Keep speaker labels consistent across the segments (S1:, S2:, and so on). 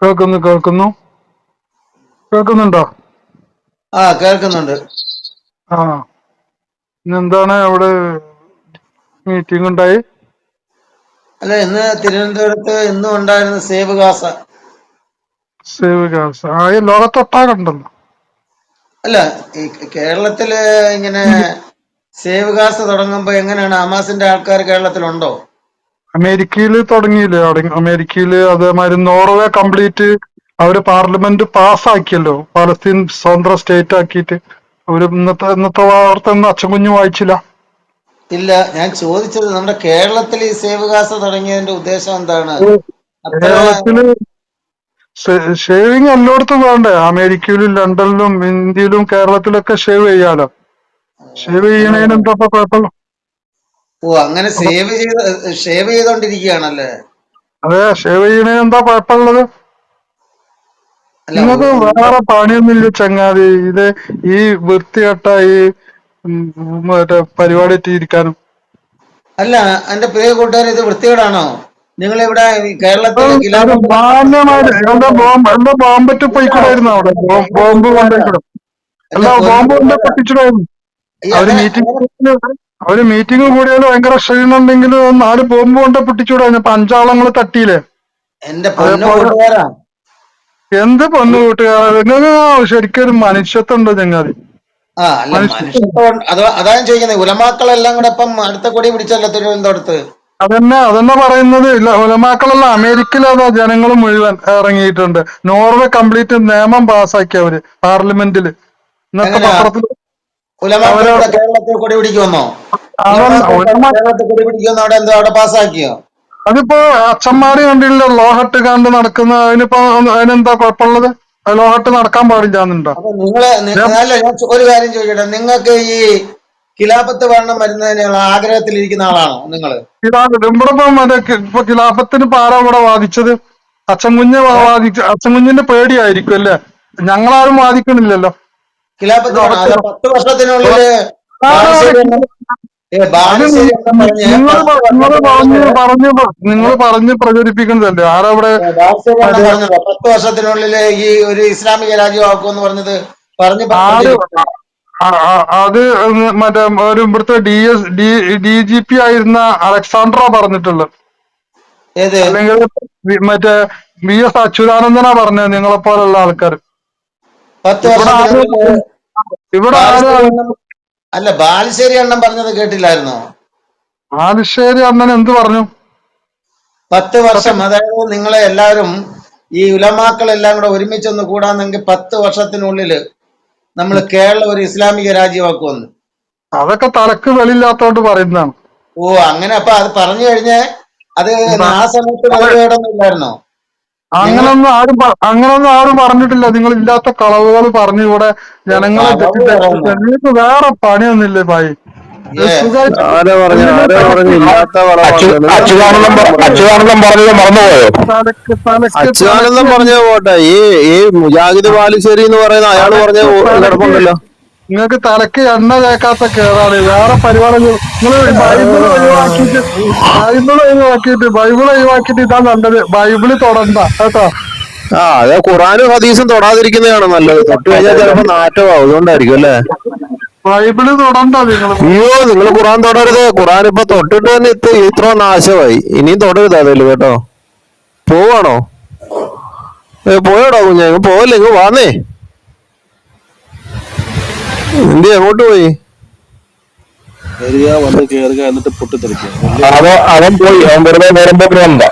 S1: കേൾക്കുന്നു. കേൾക്കുന്നുണ്ടോ?
S2: കേൾക്കുന്നുണ്ട്.
S1: ആ, ഇന്നെന്താണ് അവിടെ മീറ്റിംഗ് ഉണ്ടായി?
S2: അല്ല, ഇന്ന് തിരുവനന്തപുരത്ത് ഇന്നും ഉണ്ടായിരുന്ന സേവ് ഗാസ.
S1: സേവ് ഗാസ ലോകത്തൊട്ടാകണ്ടല്ലോ.
S2: അല്ല, ഈ കേരളത്തില് ഇങ്ങനെ സേവ് ഗാസ തുടങ്ങുമ്പോ എങ്ങനെയാണ്? ഹമാസിന്റെ ആൾക്കാർ കേരളത്തിലുണ്ടോ?
S1: അമേരിക്കയിൽ തുടങ്ങിയില്ലേ? അമേരിക്കയിൽ അതേമാതിരി നോർവേ കംപ്ലീറ്റ് അവര് പാർലമെന്റ് പാസ്സാക്കിയല്ലോ, പാലസ്തീൻ സ്വതന്ത്ര സ്റ്റേറ്റ് ആക്കിയിട്ട്. അവര് ഇന്നത്തെ വാർത്ത ഒന്നും അച്ഛൻ കുഞ്ഞു വായിച്ചില്ല.
S2: ഇല്ല, ഞാൻ ചോദിച്ചത് നമ്മുടെ കേരളത്തിൽ ഈ സേവ് ഗാസ തുടങ്ങിയതിന്റെ ഉദ്ദേശം എന്താണ്? അത്ര
S1: കേരളത്തില് ഷേവിങ് എല്ലായിടത്തും വേണ്ടേ? അമേരിക്കയിലും ലണ്ടനിലും ഇന്ത്യയിലും കേരളത്തിലൊക്കെ ഷേവ് ചെയ്യാലോ. ഷേവ്
S2: അങ്ങനെ
S1: ചെയ്യണതിന് എന്താ കുഴപ്പമില്ല.
S2: അങ്ങനെ ഷേവ് ചെയ്തോണ്ടിരിക്കുകയാണല്ലേ?
S1: അതെ, ഷേവ് ചെയ്യണതിന് എന്താ കുഴപ്പമുള്ളത്?
S2: അല്ല,
S1: നിങ്ങൾക്ക് വേറെ പണിയൊന്നുമില്ല ചങ്ങാതി. ഈ വൃത്തികെട്ട ഈ മറ്റേ പരിപാടി ഇരിക്കാനും.
S2: അല്ല, എന്റെ പ്രിയ കൂട്ടുകാർ, ഇത് വൃത്തികേടാണോ? നിങ്ങളിവിടെ കേരളത്തിലെ
S1: ഒരു മാന്യമായിട്ട് എന്താ ബോംബറ്റ് പോയിക്കൂടായിരുന്നു? അവിടെ
S2: എന്റെ
S1: ബോംബ്
S2: കൂട്ടുകാരാ,
S1: കൊണ്ടുപോയിക്കൂടെ?
S2: എന്റെ
S1: അല്ല, ബോംബ് കൊണ്ട്
S2: പൊന്നുകൂട്ടുകാരാ,
S1: പൊട്ടിച്ചിടായിരുന്നു.
S2: ഈ
S1: അവര്
S2: അങ്ങനെ
S1: മീറ്റിംഗ് കൂടിയാലും ഭയങ്കര ക്ഷീണം ഉണ്ടെങ്കിലും 4 ബോംബ് കൊണ്ട് പൊട്ടിച്ചുവിടായിരുന്നു. ഇപ്പൊ 5 ആളങ്ങൾ തട്ടിയില്ലേ?
S2: എന്റെ പൊന്നു
S1: അതേപോലെ
S2: കൂട്ടുകാരാ.
S1: എന്ത് പൊന്നു കൂട്ടുകാരാ, നിങ്ങൾക്ക് ശരിക്കും ഒരു മനുഷ്യത്വം ഉണ്ടോ ചങ്ങാതി?
S2: അല്ല,
S1: മനുഷ്യത്വം.
S2: മനുഷ്യത്വം അതാ ഞാൻ ചോദിക്കുന്നത്. ഉലമാക്കളെല്ലാം കൂടെ ഇപ്പം അടുത്ത കൊടി പിടിച്ചല്ലോ തിരുവനന്തപുരത്ത്.
S1: അതന്നെ പറയുന്നത്. ഇല്ല, ഉലമാക്കളല്ല, അമേരിക്കയിൽ അതാ ജനങ്ങൾ മുഴുവൻ ഇറങ്ങിയിട്ടുണ്ട്. നോർവേ കംപ്ലീറ്റ് നിയമം പാസ്സാക്കി അവര് പാർലമെന്റിൽ. ഇന്നത്തെ
S2: എങ്ങനെ
S1: പത്രത്തിൽ
S2: ഉലമാക്കൾ
S1: അവരവിടെ
S2: ഇവിടെ കേരളത്തിൽ കൊടി പിടിക്കുമെന്നോ?
S1: അതല്ല
S2: ഉലമാക്കൾ കേരളത്തിൽ കൊടി പിടിക്കുമെന്നോ? അവിടെ എന്തോ അവിടെ പാസ്സാക്കിയോ?
S1: അതിപ്പോ അച്ഛന്മാര് കണ്ടില്ല ലോഹട്ട് കണ്ട് നടക്കുന്ന. അതിനെന്താ കുഴപ്പമുള്ളത്? ലോഹട്ട് നടക്കാൻ പാടില്ലാന്നുണ്ടോ?
S2: അപ്പൊ അല്ല, ഞാൻ ഒരു കാര്യം ചോദിക്കട്ടെ, നിങ്ങൾക്ക് ഈ ഖിലാഫത്ത് ഭരണം വരുന്നതിനുള്ള ആഗ്രഹത്തിലിരിക്കുന്ന ആളാണോ നിങ്ങള്?
S1: ഇപ്പൊ ഖിലാഫത്തിന് ഇപ്പൊ ആരാ ഇവിടെ വാദിച്ചത്? അച്ഛൻകുഞ്ഞിന്റെ പേടിയായിരിക്കും അല്ലേ? ഞങ്ങളാരും വാദിക്കണില്ലല്ലോ.
S2: ഖിലാഫത്ത്
S1: ഇത്
S2: ഭരണം
S1: അതൊക്കെ
S2: അല്ല, 10 വർഷത്തിനുള്ളില്
S1: ആരാ
S2: ബാലുശ്ശേരി
S1: വാദിക്കുന്നത്?
S2: എണ്ണം
S1: അത്
S2: ബാലുശ്ശേരി എണ്ണം പറഞ്ഞ് 10
S1: നിങ്ങൾ
S2: വർഷത്തിനുള്ളില്
S1: പറഞ്ഞ് പ്രചരിപ്പിക്കുന്നതല്ലേ? ആരാ ഇവിടെ?
S2: ബാലുശ്ശേരി എണ്ണം
S1: മറ്റേ
S2: പറഞ്ഞതോ 10 വർഷത്തിനുള്ളില് ഈ ഒരു ഇസ്ലാമിക രാജ്യമാക്കുമെന്ന് പറഞ്ഞ്
S1: ആര്
S2: പ്രചരിപ്പിച്ചത്?
S1: അത് മറ്റേ ഒരു ഇവിടുത്തെ DGP ആയിരുന്ന അലക്സാണ്ട്രാ പറഞ്ഞിട്ടുള്ളത്.
S2: ഏത്
S1: അല്ലെങ്കിൽ മറ്റേ VS അച്യുതാനന്ദനാ പറഞ്ഞത്. നിങ്ങളെപ്പോലുള്ള ആൾക്കാർ
S2: 10
S1: ഇവിടെ ആരും
S2: വർഷത്തിനുള്ളില്
S1: ഇവിടെ
S2: ബാലുശ്ശേരി
S1: ആരും
S2: എണ്ണം? അല്ല, ബാലുശ്ശേരി എണ്ണം പറഞ്ഞത് കേട്ടില്ലായിരുന്നോ?
S1: ആലുശ്ശേരി അണ്ണൻ എന്ത് പറഞ്ഞു?
S2: 10 വർഷം,
S1: സത്യം.
S2: അതായത് നിങ്ങളെ എല്ലാവരും ഈ ഉലമാക്കളെല്ലാം കൂടെ ഒരുമിച്ചൊന്ന് കൂടാന്നെങ്കിൽ 10 വർഷത്തിനുള്ളില് നമ്മൾ കേരളം ഒരു ഇസ്ലാമിക രാജ്യമാക്കുമെന്ന്.
S1: അതൊക്കെ തലക്ക് വെളിയില്ലാത്തോണ്ട് പറയുന്നതാണ്.
S2: അങ്ങനെ അപ്പൊ അത് പറഞ്ഞു കഴിഞ്ഞ് അത്
S1: എന്താ
S2: ആ സമയത്ത് വിലവേടൊന്നും ഇല്ലായിരുന്നോ? നിങ്ങൾ
S1: അങ്ങനൊന്നും ആരും പറഞ്ഞിട്ടില്ല. നിങ്ങൾ ഇല്ലാത്ത കളവുകൾ പറഞ്ഞു ഇവിടെ ജനങ്ങളെ
S2: കളവ്
S1: തെറ്റിദ്ധരിപ്പിച്ച.
S2: പറയുന്നു.
S1: നിങ്ങൾക്ക് വേറെ പണിയൊന്നുമില്ലേ ഭായി?
S2: ഏ
S1: സുഖമായിട്ട്
S3: ആരോ പറഞ്ഞു ഇല്ലാത്ത വളവാണ്. നിങ്ങൾ
S4: അച്യുതാനന്ദൻ പറഞ്ഞത് മറന്നുപോയോ?
S3: അച്യുതാനന്ദൻ പറഞ്ഞത് പോട്ടെ, ഈ മുജാഹിദ് ബാലുശ്ശേരി എന്ന് പറയുന്ന അയാള് പറഞ്ഞ കിടപ്പുണ്ടല്ലോ.
S1: നിങ്ങൾക്ക് തലക്ക് എണ്ണ തേക്കാത്ത കേടാണ്. വേറെ പരിപാടി നിങ്ങൾ ബൈബിൾ ഒഴിവാക്കിയിട്ട് ഇതാ നല്ലത്. ബൈബിള് തൊടണ്ട കേട്ടോ.
S3: അതെ, ഖുറാനും ഹദീസും തൊടാതിരിക്കുന്നതാണ് നല്ലത്. തൊട്ട് കഴിഞ്ഞാൽ ചിലപ്പോ നാറ്റമാവും. അതുകൊണ്ടായിരിക്കും അല്ലേ?
S1: ബൈബിള് തൊടണ്ട നിങ്ങൾ.
S3: അയ്യോ, നിങ്ങൾ ഖുറാൻ തൊടരുത്. ഖുറാൻ ഇപ്പൊ തൊട്ടിട്ട് തന്നെ ഇത്ര നാശമായി. ഇനിയും തൊടരുത് അതല്ലേ കേട്ടോ. പോവാണോ? പോയോടോ കുഞ്ഞാ, ഇങ്ങ് പോവല്ലേ, ഇങ്ങ് വാന്നേ. എന്തി എങ്ങോട്ട് പോയി?
S4: വന്ന് കേറുക, എന്നിട്ട് പൊട്ടിത്തെറിക്കുക. അവൻ പോയി, അവൻ വെറുതെ നേരം പോക്കി വന്നതാ.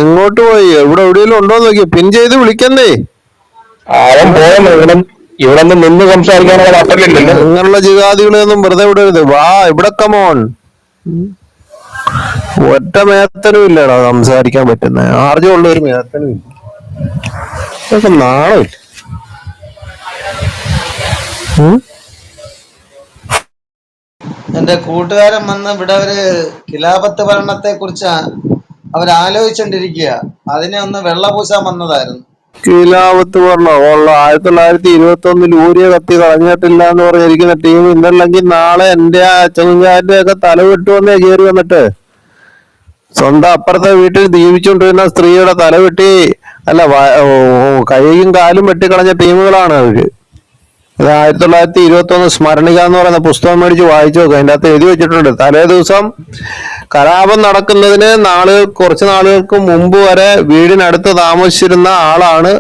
S3: എങ്ങോട്ട് പോയി? എവിടെയെങ്കിലും ഉണ്ടോന്ന് നോക്കി പിൻ ചെയ്ത് വിളിക്കണ്ടേ?
S4: അവൻ പോയെന്ന്. ഇവിടെ നിന്ന് സംസാരിക്കാനുള്ള നട്ടലില്ലല്ലോ.
S3: അങ്ങനെയുള്ള ജിഹാദികളെയൊന്നും വെറുതെ വിടരുത്. വാ ഇവിടെ, കമോൺ. ഒറ്റ മേത്തനും ഇല്ലടാ സംസാരിക്കാൻ പറ്റുന്ന. ആർജമുള്ള ഒരു മേത്തനും ഇല്ല. ഇതൊക്കെ നാണമില്ല.
S2: എന്റെ കൂട്ടുകാരൻ വന്ന് ഇവിടെ ഒരു ഖിലാഫത്ത് ഭരണത്തെ കുറിച്ച് അവരാലോചിച്ചോണ്ടിരിക്കുക. അതിനെ ഒന്ന് വെള്ളപൂശാൻ വന്നതായിരുന്നു.
S3: കിലാവത്ത് പറഞ്ഞോ? 1921 ഊരിയ കത്തി കളഞ്ഞിട്ടില്ല എന്ന് പറഞ്ഞിരിക്കുന്ന ടീം ഇന്നല്ലെങ്കിൽ നാളെ എന്റെ അച്ഛൻ്റെ ഒക്കെ തല വെട്ടുവന്നേ കയറി വന്നിട്ട്. സ്വന്തം അപ്പുറത്തെ വീട്ടിൽ ജീവിച്ചുകൊണ്ടിരുന്ന സ്ത്രീയുടെ തല വെട്ടി അല്ല കൈയും കാലും വെട്ടിക്കളഞ്ഞ ടീമുകളാണ് അവര്. ഇത് 1921 സ്മരണിക എന്ന് പറയുന്ന പുസ്തകം മേടിച്ച് വായിച്ചു നോക്കുക. അതിന്റെ അകത്ത് എഴുതി വെച്ചിട്ടുണ്ട്, തലേ ദിവസം കലാപം നടക്കുന്നതിന് കുറച്ച് നാളുകൾക്ക് മുമ്പ് വരെ വീടിനടുത്ത് താമസിച്ചിരുന്ന ആളാണ്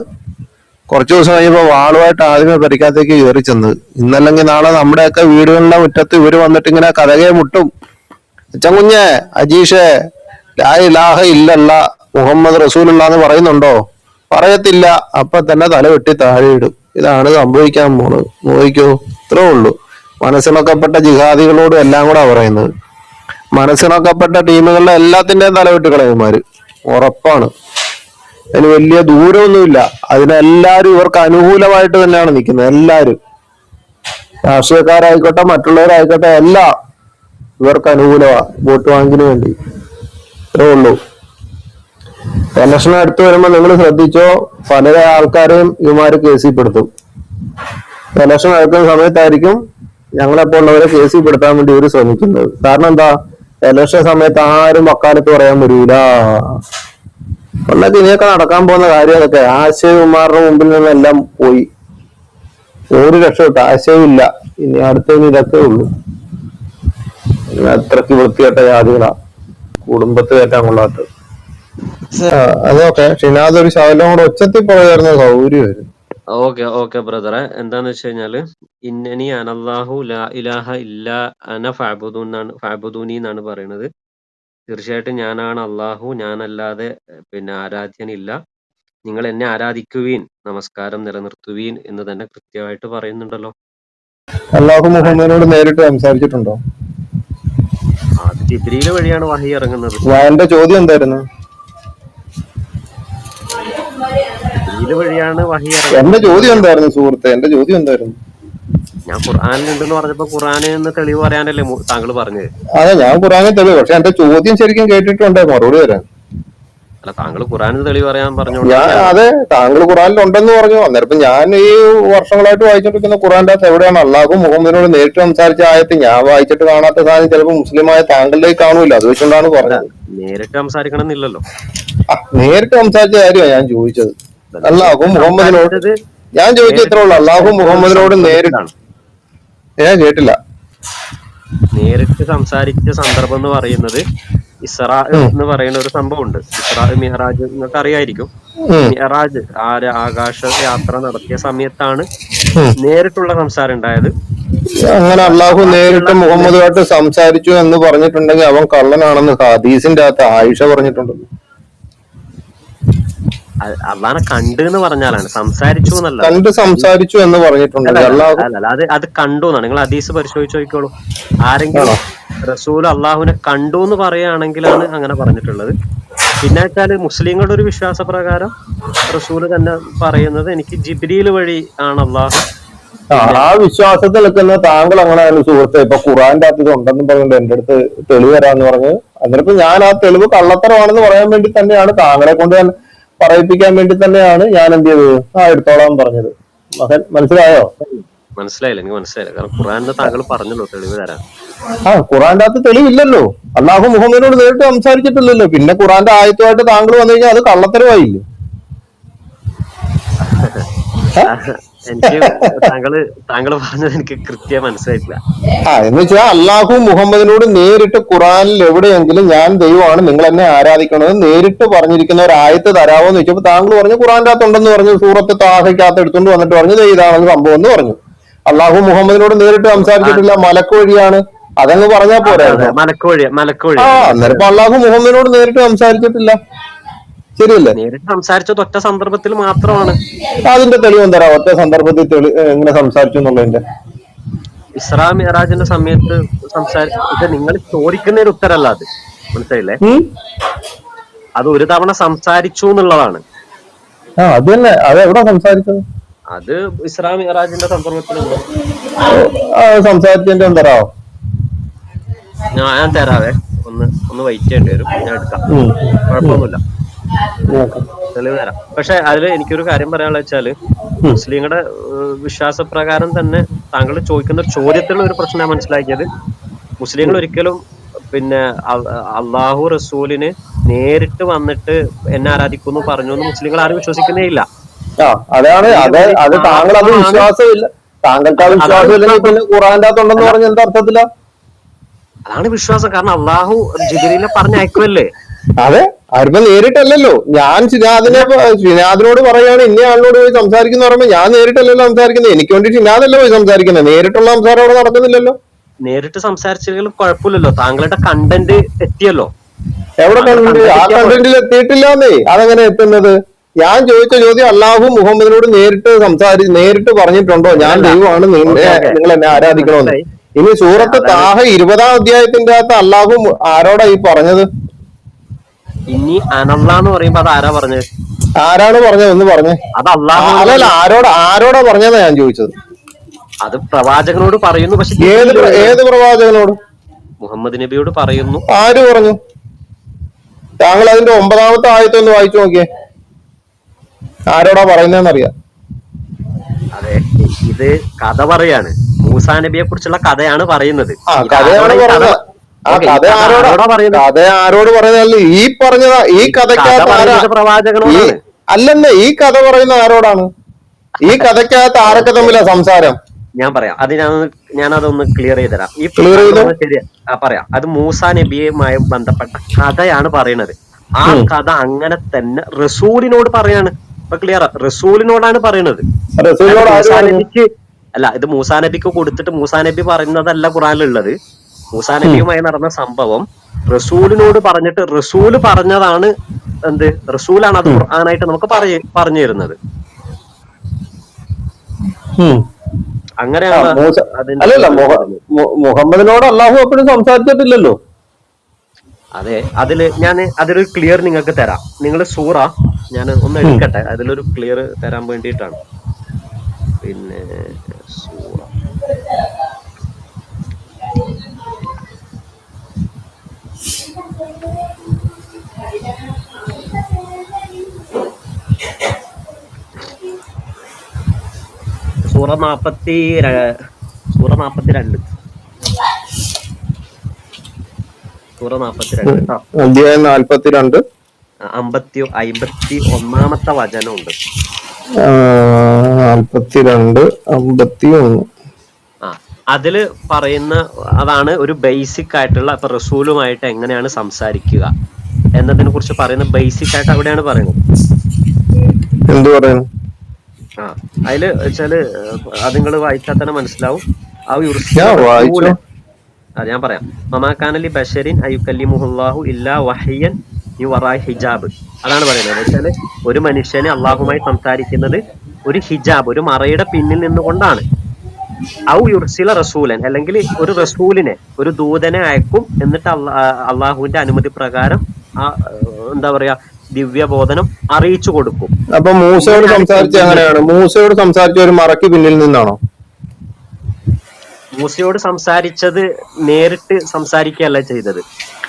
S3: കുറച്ചു ദിവസം കഴിഞ്ഞപ്പോ വാളുമായിട്ട് ആദ്യമേ പരിക്കാത്തേക്ക് കയറി ചെന്നത്. ഇന്നല്ലെങ്കിൽ നാളെ നമ്മുടെയൊക്കെ വീടുകളിലെ മുറ്റത്ത് ഇവര് വന്നിട്ട് ഇങ്ങനെ കഥകയെ മുട്ടും, അച്ചൻകുഞ്ഞെ അജീഷെ ലാ ഇലാഹ ഇല്ലല്ല മുഹമ്മദ് റസൂലുള്ള എന്ന് പറയുന്നുണ്ടോ? പറയത്തില്ല. അപ്പൊ തന്നെ തല വെട്ടി താഴെ ഇടും. ഇതാണ് സംഭവിക്കാൻ പോണത്. നോക്കിക്കോ, ഇത്രേ ഉള്ളൂ. മനസ്സിണക്കപ്പെട്ട ജിഹാദികളോടും എല്ലാം കൂടെ പറയുന്നത്. മനസ്സിണക്കപ്പെട്ട ടീമുകളിലെ എല്ലാത്തിന്റെയും തല വെട്ടി കളയുമാര്, ഉറപ്പാണ്. അതിന് വലിയ ദൂരമൊന്നുമില്ല. അതിനെല്ലാരും ഇവർക്ക് അനുകൂലമായിട്ട് തന്നെയാണ് നിൽക്കുന്നത്. എല്ലാരും, രാഷ്ട്രീയക്കാരായിക്കോട്ടെ മറ്റുള്ളവരായിക്കോട്ടെ, എല്ലാം ഇവർക്ക് അനുകൂലമാ വോട്ട് ബാങ്കിന് വേണ്ടി. ഇത്രേ ഉള്ളൂ. ഇലക്ഷൻ അടുത്ത് വരുമ്പോ നിങ്ങൾ ശ്രദ്ധിച്ചോ, പല ആൾക്കാരെയും ഇവന്മാര് കേസിൽപ്പെടുത്തും. ഇലക്ഷൻ നടക്കുന്ന സമയത്തായിരിക്കും ഞങ്ങളെപ്പോലുള്ളവരെ കേസിൽപ്പെടുത്താൻ വേണ്ടി ഇവർ ശ്രമിക്കുന്നത്. കാരണം എന്താ? ഇലക്ഷൻ സമയത്ത് ആരും വക്കാലത്ത് പറയാൻ വരൂല. ഉള്ളത് ഇനിയൊക്കെ നടക്കാൻ പോകുന്ന കാര്യം അതൊക്കെ. ആശയകുമാറിന്റെ മുമ്പിൽ നിന്നെല്ലാം പോയി, ഒരു രക്ഷപ്പെട്ട ആശയമില്ല. ഇനി അടുത്തതിന് ഇതൊക്കെ ഉള്ളൂ. അത്രക്ക് വൃത്തികെട്ട ജാതികളാ, കുടുംബത്ത് കയറ്റാൻ കൊള്ളാത്ത. അതൊക്കെ ഷിനാദ് ഒരു ശകലം കൂടെ ഒച്ചത്തിൽ പോയായിരുന്നു സൗകര്യമായിരുന്നു.
S5: ഓക്കെ ബ്രദറെ, എന്താന്ന് വെച്ച് കഴിഞ്ഞാല് ഇന്നനി അനല്ലാഹു ലാ ഇലാഹ ഇല്ലാ അന ഫഅബുദൂനി എന്നാണ് പറയുന്നത്. തീർച്ചയായിട്ടും ഞാനാണ് അള്ളാഹു, ഞാനല്ലാതെ ആരാധ്യനില്ല, നിങ്ങൾ എന്നെ ആരാധിക്കുവീൻ, നമസ്കാരം നിലനിർത്തുവീൻ എന്ന് തന്നെ കൃത്യമായിട്ട് പറയുന്നുണ്ടല്ലോ.
S3: അല്ലാഹു മുഹമ്മദിനോട് നേരിട്ട് സംസാരിച്ചിട്ടുണ്ടോ?
S5: അത് ജിബ്രീൽ വഴിയാണ് വഹി ഇറങ്ങുന്നത്.
S3: എന്റെ ചോദ്യം എന്തായിരുന്നു?
S5: ജിബ്രീൽ വഴിയാണ് വഹി
S3: എന്റെ
S5: ഇറങ്ങുന്നത്.
S3: ചോദ്യം എന്തായിരുന്നു സുഹൃത്തെ? എന്റെ ചോദ്യം എന്തായിരുന്നു?
S5: ഞാൻ ഖുർആനിലുണ്ടെന്ന് പറഞ്ഞപ്പോ ഖുർആനിൽ നിന്ന് തെളിവ് പറയാനല്ലേ താങ്കൾ പറഞ്ഞത്?
S3: അതെ, ഞാൻ ഖുറാനിൽ തെളിവ്, പക്ഷെ എന്റെ ചോദ്യം ശരിക്കും കേട്ടിട്ടുണ്ടേ മറുപടി തരാൻ.
S5: അല്ല, താങ്കൾ ഖുർആനിൽ തെളിവ് പറയാൻ പറഞ്ഞോളൂ.
S3: അതെ, താങ്കൾ ഖുറാനിൽ ഉണ്ടെന്ന് പറഞ്ഞു. അന്നേരം ഞാൻ ഈ വർഷങ്ങളായിട്ട് വായിച്ചോണ്ടിരിക്കുന്ന ഖുറാന്റെ അകത്ത് എവിടെയാണ് അള്ളാഹു മുഹമ്മദിനോട് നേരിട്ട് സംസാരിച്ച ആയത്ത്? ഞാൻ വായിച്ചിട്ട് കാണാത്ത സാധനം ചിലപ്പോൾ മുസ്ലിമായ താങ്കളിലേക്ക് കാണൂല, അത് വെച്ചുകൊണ്ടാണ് പറഞ്ഞത്.
S5: നേരിട്ട് സംസാരിക്കണം എന്നില്ലല്ലോ.
S3: നേരിട്ട് സംസാരിച്ച കാര്യമാണ് ഞാൻ ചോദിച്ചത്. അള്ളാഹു മുഹമ്മദിനോട് ഞാൻ ചോദിച്ചത് ഇത്രേ ഉള്ളൂ, അള്ളാഹു മുഹമ്മദിനോട് നേരിട്ടാണ്. ഞാൻ കേട്ടില്ല.
S5: നേരിട്ട് സംസാരിച്ച സന്ദർഭം എന്ന് പറയുന്നത് ഇസ്രാ എന്ന് പറയുന്ന ഒരു സംഭവം ഉണ്ട്. ഇസ്രാ മിഹ്റാജ് നിങ്ങൾക്ക് അറിയായിരിക്കും. മിഹ്റാജ് ആകാശ യാത്ര നടത്തിയ സമയത്താണ് നേരിട്ടുള്ള സംസാരം ഉണ്ടായത്.
S3: അങ്ങനെ അള്ളാഹു നേരിട്ട് മുഹമ്മദുമായിട്ട് സംസാരിച്ചു എന്ന് പറഞ്ഞിട്ടുണ്ടെങ്കിൽ അവൻ കള്ളനാണെന്ന് ഹദീസിന്റെ അകത്ത് ആയിഷ പറഞ്ഞിട്ടുണ്ട്.
S5: അള്ളാനെ കണ്ട് എന്ന് പറഞ്ഞാലാണ്, സംസാരിച്ചു എന്നല്ല.
S3: കണ്ട് സംസാരിച്ചു എന്ന് പറഞ്ഞിട്ടുണ്ട്.
S5: അല്ല, അത് കണ്ടു എന്നാണ്. നിങ്ങൾ ഹദീസ് പരിശോധിച്ച് നോക്കിക്കോളൂ. ആരെങ്കിലും റസൂൽ അള്ളാഹുവിനെ കണ്ടു എന്ന് പറയുകയാണെങ്കിലാണ് അങ്ങനെ പറഞ്ഞിട്ടുള്ളത്. പിന്നെ വെച്ചാല് മുസ്ലിങ്ങളുടെ ഒരു വിശ്വാസ പ്രകാരം റസൂല് തന്നെ പറയുന്നത് എനിക്ക് ജിബ്രീൽ വഴി ആണ് അള്ളാഹു.
S3: ആ വിശ്വാസത്തിൽ നിൽക്കുന്ന താങ്കൾ അങ്ങനെയാണ് സുഹൃത്തെ. ഇപ്പൊ ഖുറാന്റെ അകത്ത് ഇത് ഉണ്ടെന്ന് പറഞ്ഞിട്ട് എന്റെ അടുത്ത് തെളിവ് തരാന്ന് പറഞ്ഞ്, അന്നേരം ഞാൻ ആ തെളിവ് കള്ളത്തരമാണെന്ന് പറയാൻ വേണ്ടി തന്നെയാണ്, താങ്കളെ കൊണ്ട് പറയിപ്പിക്കാൻ വേണ്ടി തന്നെയാണ് ഞാൻ എന്ത് ചെയ്തത്, എടുത്തോളാൻ പറഞ്ഞത്. മകൻ മനസ്സിലായോ?
S5: മനസ്സിലായില്ല, എനിക്ക് മനസ്സിലായില്ല. കാരണം ഖുറാനിൽ താങ്കൾ പറഞ്ഞല്ലോ തെളിവ് തരാൻ.
S3: ഖുറാന്റെ അകത്ത് തെളിവില്ലല്ലോ. അള്ളാഹു മുഹമ്മദിനോട് നേരിട്ട് സംസാരിച്ചിട്ടില്ലല്ലോ. പിന്നെ ഖുറാന്റെ ആയത്തുമായിട്ട് താങ്കൾ വന്നു കഴിഞ്ഞാൽ അത് കള്ളത്തരമായില്ലേ?
S5: എനിക്ക് താങ്കൾ പറഞ്ഞത് എനിക്ക് കൃത്യം മനസ്സിലായിട്ടില്ല.
S3: എന്ന് വെച്ചാൽ അള്ളാഹു മുഹമ്മദിനോട് നേരിട്ട് ഖുറാനിൽ എവിടെയെങ്കിലും ഞാൻ ദൈവമാണ്, നിങ്ങൾ എന്നെ ആരാധിക്കണമെന്ന് നേരിട്ട് പറഞ്ഞിരിക്കുന്ന ഒരു ആയത്ത് തരാമോ എന്ന് ചോദിച്ചപ്പോൾ താങ്കൾ പറഞ്ഞു ഖുറാന്റെ അകത്ത് ഉണ്ടെന്ന് പറഞ്ഞു. സൂറത്ത് താഹയ്ക്കകത്ത് എടുത്തുകൊണ്ട് വന്നിട്ട് പറഞ്ഞു ഇതാണെന്ന് സംഭവം എന്ന് പറഞ്ഞു. അള്ളാഹു മുഹമ്മദിനോട് നേരിട്ട് സംസാരിച്ചിട്ടില്ല, മലക്ക് വഴിയാണ്. അതങ്ങ് പറഞ്ഞാൽ പോരായിരുന്നു.
S5: മലക്ക് വഴി.
S3: അന്നേരം അള്ളാഹു മുഹമ്മദിനോട് നേരിട്ട് സംസാരിച്ചിട്ടില്ല, ശരിയല്ലേ?
S5: നേരിട്ട് സംസാരിച്ചത് ഒറ്റ സന്ദർഭത്തിൽ മാത്രമാണ്.
S3: അതിന്റെ തെളിവ് എന്താ? ഒറ്റ സന്ദർഭത്തിൽ എങ്ങനെ സംസാരിച്ചു എന്നുള്ളതിന്റെ
S5: ഇസ്രാ മിഹ്റാജിന്റെ സമയത്ത് ഇത് നിങ്ങൾ ചോദിക്കുന്ന ഒരു ഉത്തരല്ല, അത് മനസ്സിലായില്ലേ? അത് ഒരു തവണ സംസാരിച്ചു എന്നുള്ളതാണ്.
S3: അത് തന്നെ. അത് എവിടെ സംസാരിച്ചത്?
S5: അത് ഇസ്രാ മിഹ്റാജിന്റെ സന്ദർഭത്തിലുണ്ട്.
S3: സംസാരിച്ചതിന്റെ എന്തരാവോ?
S5: ഞാൻ തരാവേ, ഒന്ന് വെയിറ്റ് ചെയ്യേണ്ടി വരും, ഞാൻ എടുക്കാം, കുഴപ്പമൊന്നുമില്ല, തെളിവ് തരാം. പക്ഷെ അതിൽ എനിക്കൊരു കാര്യം പറയാനുള്ള വെച്ചാല്, മുസ്ലിങ്ങളുടെ വിശ്വാസപ്രകാരം തന്നെ താങ്കൾ ചോദിക്കുന്ന ചോദ്യത്തിലുള്ള ഒരു പ്രശ്നം ഞാൻ മനസ്സിലാക്കിയത്, മുസ്ലിങ്ങൾ ഒരിക്കലും അള്ളാഹു റസൂലിന് നേരിട്ട് വന്നിട്ട് എന്നെ ആരാധിക്കുന്നു പറഞ്ഞു എന്ന് മുസ്ലിങ്ങൾ ആരും വിശ്വസിക്കുന്നേ ഇല്ല.
S3: ആ അതാണ് അത് താങ്കൾ അത് വിശ്വാസമില്ല, താങ്കൾക്ക് ആ വിശ്വാസമില്ലെങ്കിൽ പിന്നെ ഖുറാന്റെ അകത്തുണ്ടെന്ന് പറഞ്ഞ എന്താ അർത്ഥത്തില?
S5: അതാണ് വിശ്വാസം. കാരണം അള്ളാഹു ജിബ്രീലിനെ പറഞ്ഞയക്കുമല്ലേ.
S3: അതെ, ആർക്കും നേരിട്ടല്ലല്ലോ. ഞാൻ ഷിനാദിനോട് പറയാണ് ഇന്ന ആളിനോട് പോയി സംസാരിക്കുന്ന പറയുമ്പോ ഞാൻ നേരിട്ടല്ലല്ലോ സംസാരിക്കുന്നത്, എനിക്ക് വേണ്ടി ഷിനാദല്ല പോയി സംസാരിക്കുന്നത്. നേരിട്ടുള്ള സംസാരം അവിടെ നടക്കുന്നില്ലല്ലോ.
S5: നേരിട്ട് സംസാരിച്ചെങ്കിലും കുഴപ്പമില്ലല്ലോ, താങ്കളുടെ കണ്ടന്റ് എത്തിയല്ലോ.
S3: എവിടെ കണ്ടന്റ്? ആ കണ്ടന്റിൽ എത്തിയിട്ടില്ലാന്നേ. അതെങ്ങനെ എത്തുന്നത്? ഞാൻ ചോദിച്ച ചോദ്യം അള്ളാഹു മുഹമ്മദിനോട് നേരിട്ട് പറഞ്ഞിട്ടുണ്ടോ ഞാൻ ദൈവമാണ്, നിങ്ങൾ എന്നെ ആരാധിക്കണമെന്ന്? ഇനി സൂറത്ത് താഹ 20-ാം അധ്യായത്തിന്റെ അകത്ത് അള്ളാഹു ആരോടാ ഈ പറഞ്ഞത്?
S5: ഇനി അനല്ലാന്ന് പറയുമ്പോ അത് ആരാ പറഞ്ഞത്?
S3: ആരാണ് പറഞ്ഞത് ഒന്ന് പറഞ്ഞേ.
S5: അത് അള്ളാഹു
S3: അല്ലല്ല, ആരോടാ പറഞ്ഞതെന്നാ ഞാൻ ചോദിച്ചത്.
S5: അത് പ്രവാചകനോട് പറയുന്നു. പക്ഷെ
S3: ഏത് പ്രവാചകനോട്?
S5: മുഹമ്മദ് നബിയോട് പറയുന്നു.
S3: ആര് പറഞ്ഞു? താങ്കൾ അതിന്റെ 9-ാമത്തെ ആയത്തൊന്ന് വായിച്ചു നോക്കിയേ, ആരോടാ പറയുന്നതെന്നറിയാം.
S5: അതെ, ഇത് കഥ പറയാണ്. മൂസാ നബിയെ കുറിച്ചുള്ള കഥയാണ് പറയുന്നത്.
S3: കഥയാണ് പറയുന്നത്. കഥ ആരോട് പറയുന്നതല്ല, ഈ പറഞ്ഞതാ. ഈ കഥയ്ക്കകത്ത്
S5: പ്രവാചകനോടാണ്.
S3: അല്ലെന്നേ, ഈ കഥ പറയുന്ന ആരോടാണ്? ഈ കഥയ്ക്കകത്ത് ആരൊക്കെ തമ്മിലാ സംസാരം?
S5: ഞാൻ പറയാം, ഞാനതൊന്ന് ക്ലിയർ ചെയ്ത് തരാം. ഈ ശരി പറയാം. അത് മൂസാ നബിയുമായി ബന്ധപ്പെട്ട കഥയാണ് പറയുന്നത്. ആ കഥ അങ്ങനെ തന്നെ റസൂലിനോട് പറയാണ്. ഇപ്പൊ ക്ലിയർ, റസൂലിനോടാണ് പറയുന്നത്. അല്ല, ഇത് മൂസാ നബിക്ക് കൊടുത്തിട്ട് മൂസാ നബി പറയുന്നതല്ല ഖുറാനിലുള്ളത്. മൂസാ നബിയുമായി നടന്ന സംഭവം റസൂലിനോട് പറഞ്ഞിട്ട് റസൂല് പറഞ്ഞതാണ്. എന്ത് റസൂലാണ് അത് ഖുർആനായിട്ട് നമുക്ക് പറഞ്ഞു തരുന്നത്. അങ്ങനെയാണ്.
S3: അല്ലല്ല, മുഹമ്മദിനോട് അള്ളാഹു എപ്പോഴും സംസാരിച്ചിട്ടില്ലല്ലോ.
S5: അതെ, അതിലൊരു ക്ലിയർ നിങ്ങൾക്ക് തരാം. നിങ്ങൾ സൂറ ഞാൻ ഒന്ന് എടുക്കട്ടെ, അതിലൊരു ക്ലിയർ തരാൻ വേണ്ടിയിട്ടാണ്. പിന്നെ സൂറ സൂറ 42
S3: അധ്യായം 42
S5: 51-ാമത്തെ വചനമുണ്ട്.
S3: 42-51.
S5: അതില് പറയുന്ന അതാണ് ഒരു ബേസിക് ആയിട്ടുള്ള, ഇപ്പൊ റസൂലുമായിട്ട് എങ്ങനെയാണ് സംസാരിക്കുക എന്നതിനെ കുറിച്ച് പറയുന്ന ബേസിക് ആയിട്ട് അവിടെയാണ് പറയുന്നത്.
S3: എന്ത് പറയുന്നു?
S5: അതില് വെച്ചാല് അത് നിങ്ങൾ വായിച്ചാൽ തന്നെ മനസ്സിലാവും. ഞാൻ പറയാം. മമാക്കാനലി ബഷരിൻ അയുക്കല്ലിമുഹുല്ലാഹു ഇല്ലാ വഹയ്യൻ വറാഇ ഹിജാബ്. അതാണ് പറയുന്നത്. വെച്ചാല് ഒരു മനുഷ്യനെ അള്ളാഹുമായി സംസാരിക്കുന്നത് ഒരു ഹിജാബ്, ഒരു മറയുടെ പിന്നിൽ നിന്നുകൊണ്ടാണ്. ഔ യുർസില റസൂലൻ, അല്ലെങ്കിൽ ഒരു റസൂലിനെ, ഒരു ദൂതനെ അയക്കും. എന്നിട്ട് അള്ളാഹുവിന്റെ അനുമതി പ്രകാരം എന്താ പറയാ ദിവ്യബോധനം അറിയിച്ചു കൊടുക്കും.
S3: അപ്പൊ മൂസയോട് സംസാരിച്ച എങ്ങനെയാണ്? മൂസയോട് സംസാരിച്ച ഒരു മറയ്ക്ക് പിന്നിൽ നിന്നാണോ?
S5: മൂസയോട് സംസാരിച്ചത് നേരിട്ട് സംസാരിക്കുകയല്ല ചെയ്തത്.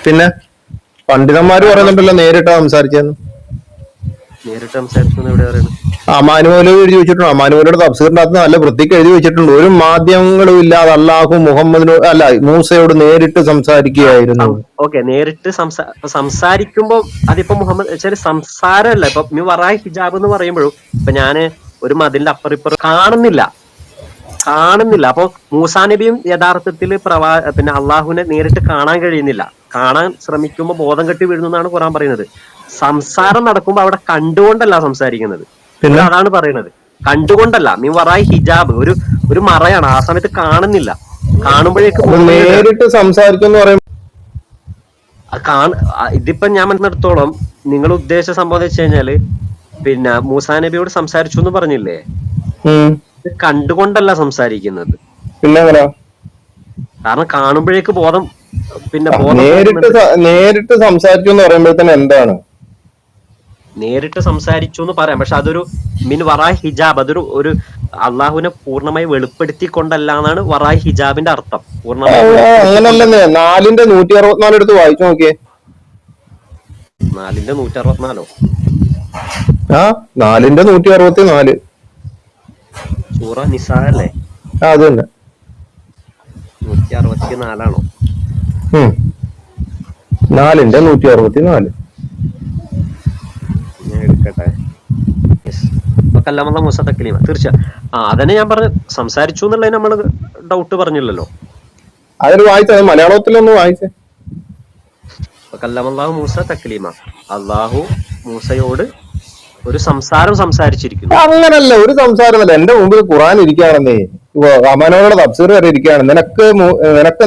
S3: പിന്നെ പണ്ഡിതന്മാര് പറയുന്നുണ്ടല്ലോ നേരിട്ടാ സംസാരിച്ചെന്ന്.
S5: നേരിട്ട് സംസാരിച്ചെന്ന് എവിടെ പറയുന്നത്?
S3: അമാനുമോലോട് എഴുതി വെച്ചിട്ടുണ്ട്. അമാനുമോലോട് തഫ്സീറിന്റെ അകത്ത് നല്ല വൃത്തിക്ക് എഴുതി വെച്ചിട്ടുണ്ട്. ഒരു മാധ്യമങ്ങളും ഇല്ലാതെ അള്ളാഹു മുഹമ്മദിനോട് മൂസയോട് നേരിട്ട് സംസാരിക്കുകയായിരുന്നു.
S5: ഓക്കെ, നേരിട്ട് സംസാരിക്കുമ്പോ അതിപ്പോ മുഹമ്മദ് വെച്ചാല് സംസാരമല്ല. ഇപ്പൊ വറാഇ ഹിജാബ് എന്ന് പറയുമ്പോഴും ഇപ്പൊ ഞാന് ഒരു മതിലിന്റെ അപ്പുറം കാണുന്നില്ല. അപ്പൊ മൂസാ നബിയും യഥാർത്ഥത്തിൽ പിന്നെ അള്ളാഹുവിനെ നേരിട്ട് കാണാൻ കഴിയുന്നില്ല. കാണാൻ ശ്രമിക്കുമ്പോ ബോധം കെട്ടി വീഴുന്നു എന്നാണ് ഖുറാൻ പറയുന്നത്. സംസാരം നടക്കുമ്പോ അവിടെ കണ്ടുകൊണ്ടല്ല സംസാരിക്കുന്നത്. പിന്നെ അതാണ് പറയുന്നത്, കണ്ടുകൊണ്ടല്ല. വറാഇ ഹിജാബ് ഒരു മറയാണ്. ആ സമയത്ത് കാണുന്നില്ല. കാണുമ്പോഴേക്ക്
S3: നേരിട്ട് സംസാരിക്കുന്നു പറയുമ്പോൾ
S5: ഇതിപ്പോ ഞാൻ മനസ്സിടത്തോളം നിങ്ങൾ ഉദ്ദേശിച്ച സംഭവം എന്ന് വെച്ച് കഴിഞ്ഞാല് പിന്നെ മൂസാ നബിയോട് സംസാരിച്ചു എന്ന് പറഞ്ഞില്ലേ, കണ്ടുകൊണ്ടല്ല സംസാരിക്കുന്നത്.
S3: പിന്നെ
S5: കാരണം കാണുമ്പോഴേക്ക് ബോധം പിന്നെ
S3: നേരിട്ട് സംസാരിച്ചു എന്ന് പറയുമ്പോഴത്തേന് എന്താണ്?
S5: നേരിട്ട് സംസാരിച്ചു എന്ന് പറയാം. പക്ഷെ അതൊരു വറാഇ ഹിജാബ്, ഒരു അള്ളാഹുവിനെ പൂർണ്ണമായി വെളിപ്പെടുത്തിക്കൊണ്ടല്ല എന്നാണ് വറാഇ ഹിജാബിന്റെ അർത്ഥം.
S3: അങ്ങനല്ലെന്നേ. 4-164 എടുത്ത് വായിച്ചു നോക്കിയേ.
S5: 4-164
S3: 4-164
S5: സൂറ നിസാ അല്ലേ?
S3: അത് തന്നെ.
S5: 164 ആണോ?
S3: 4-164
S5: നോക്കട്ടെ. യെസ്, കല്ലാമല്ല മൂസ തക്ലീമ, തീർച്ചയായും. അതന്നെ ഞാൻ പറഞ്ഞു, സംസാരിച്ചു എന്നുള്ളതിന് നമ്മള് ഡൗട്ട് പറഞ്ഞില്ലല്ലോ.
S3: അതൊരു വായിച്ചത് മലയാളത്തിലൊന്ന് വായിച്ചേ.
S5: കല്ലാമല്ലാഹു മൂസ തക്ലീമ, അള്ളാഹു മൂസയോട് ഒരു സംസാരം സംസാരിച്ചിരിക്കുന്നു.
S3: അങ്ങനല്ല, ഒരു സംസാരമല്ല. എന്റെ മുമ്പിൽ ഖുർആൻ ഇരിക്കുകയാണെന്നേ, റഹ്മാനോടെ തഫ്സീർ വരെ ഇരിക്കുകയാണ്. നിനക്ക്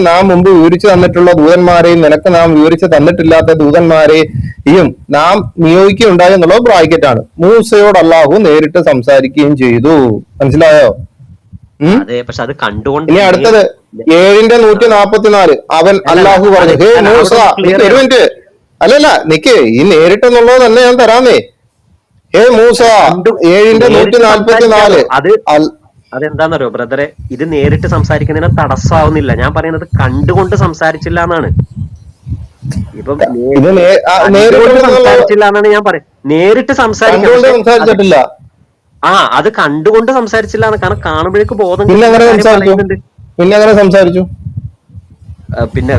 S3: നാം മുമ്പ് വിവരിച്ചു തന്നിട്ടുള്ള ദൂതന്മാരെയും നിനക്ക് നാം വിവരിച്ചു തന്നിട്ടില്ലാത്ത ദൂതന്മാരെയും നാം നിയോഗിക്കുകയുണ്ടായി എന്നുള്ളത് ബ്രാക്കറ്റാണ്. മൂസയോട് അള്ളാഹു നേരിട്ട് സംസാരിക്കുകയും ചെയ്തു. മനസ്സിലായോ?
S5: അതെ, പക്ഷെ അത് കണ്ടുകൊണ്ട്.
S3: ഇനി അടുത്തത് 7:144. അവൻ അള്ളാഹു പറഞ്ഞു, ഹേ മൂസ, ഒരു മിനിറ്റ്, അല്ലല്ല നിക്ക്, ഈ നേരിട്ടെന്നുള്ളത് തന്നെ ഞാൻ തരാന്നേ. ഹേ മൂസ, 7:144.
S5: അതെന്താന്നറിയോ ബ്രദറെ, ഇത് നേരിട്ട് സംസാരിക്കുന്നതിന് തടസ്സമാവുന്നില്ല. ഞാൻ പറയുന്നത് കണ്ടുകൊണ്ട് സംസാരിച്ചില്ല എന്നാണ്. ഇപ്പം സംസാരിച്ചില്ല എന്നാണ് ഞാൻ പറയുന്നത്. നേരിട്ട്
S3: സംസാരിച്ചിട്ടില്ല.
S5: അത് കണ്ടുകൊണ്ട് സംസാരിച്ചില്ല എന്ന്. കാരണം കാണുമ്പോഴേക്ക് ബോധം.
S3: പിന്നെ അങ്ങനെ സംസാരിച്ചു.
S5: പിന്നെ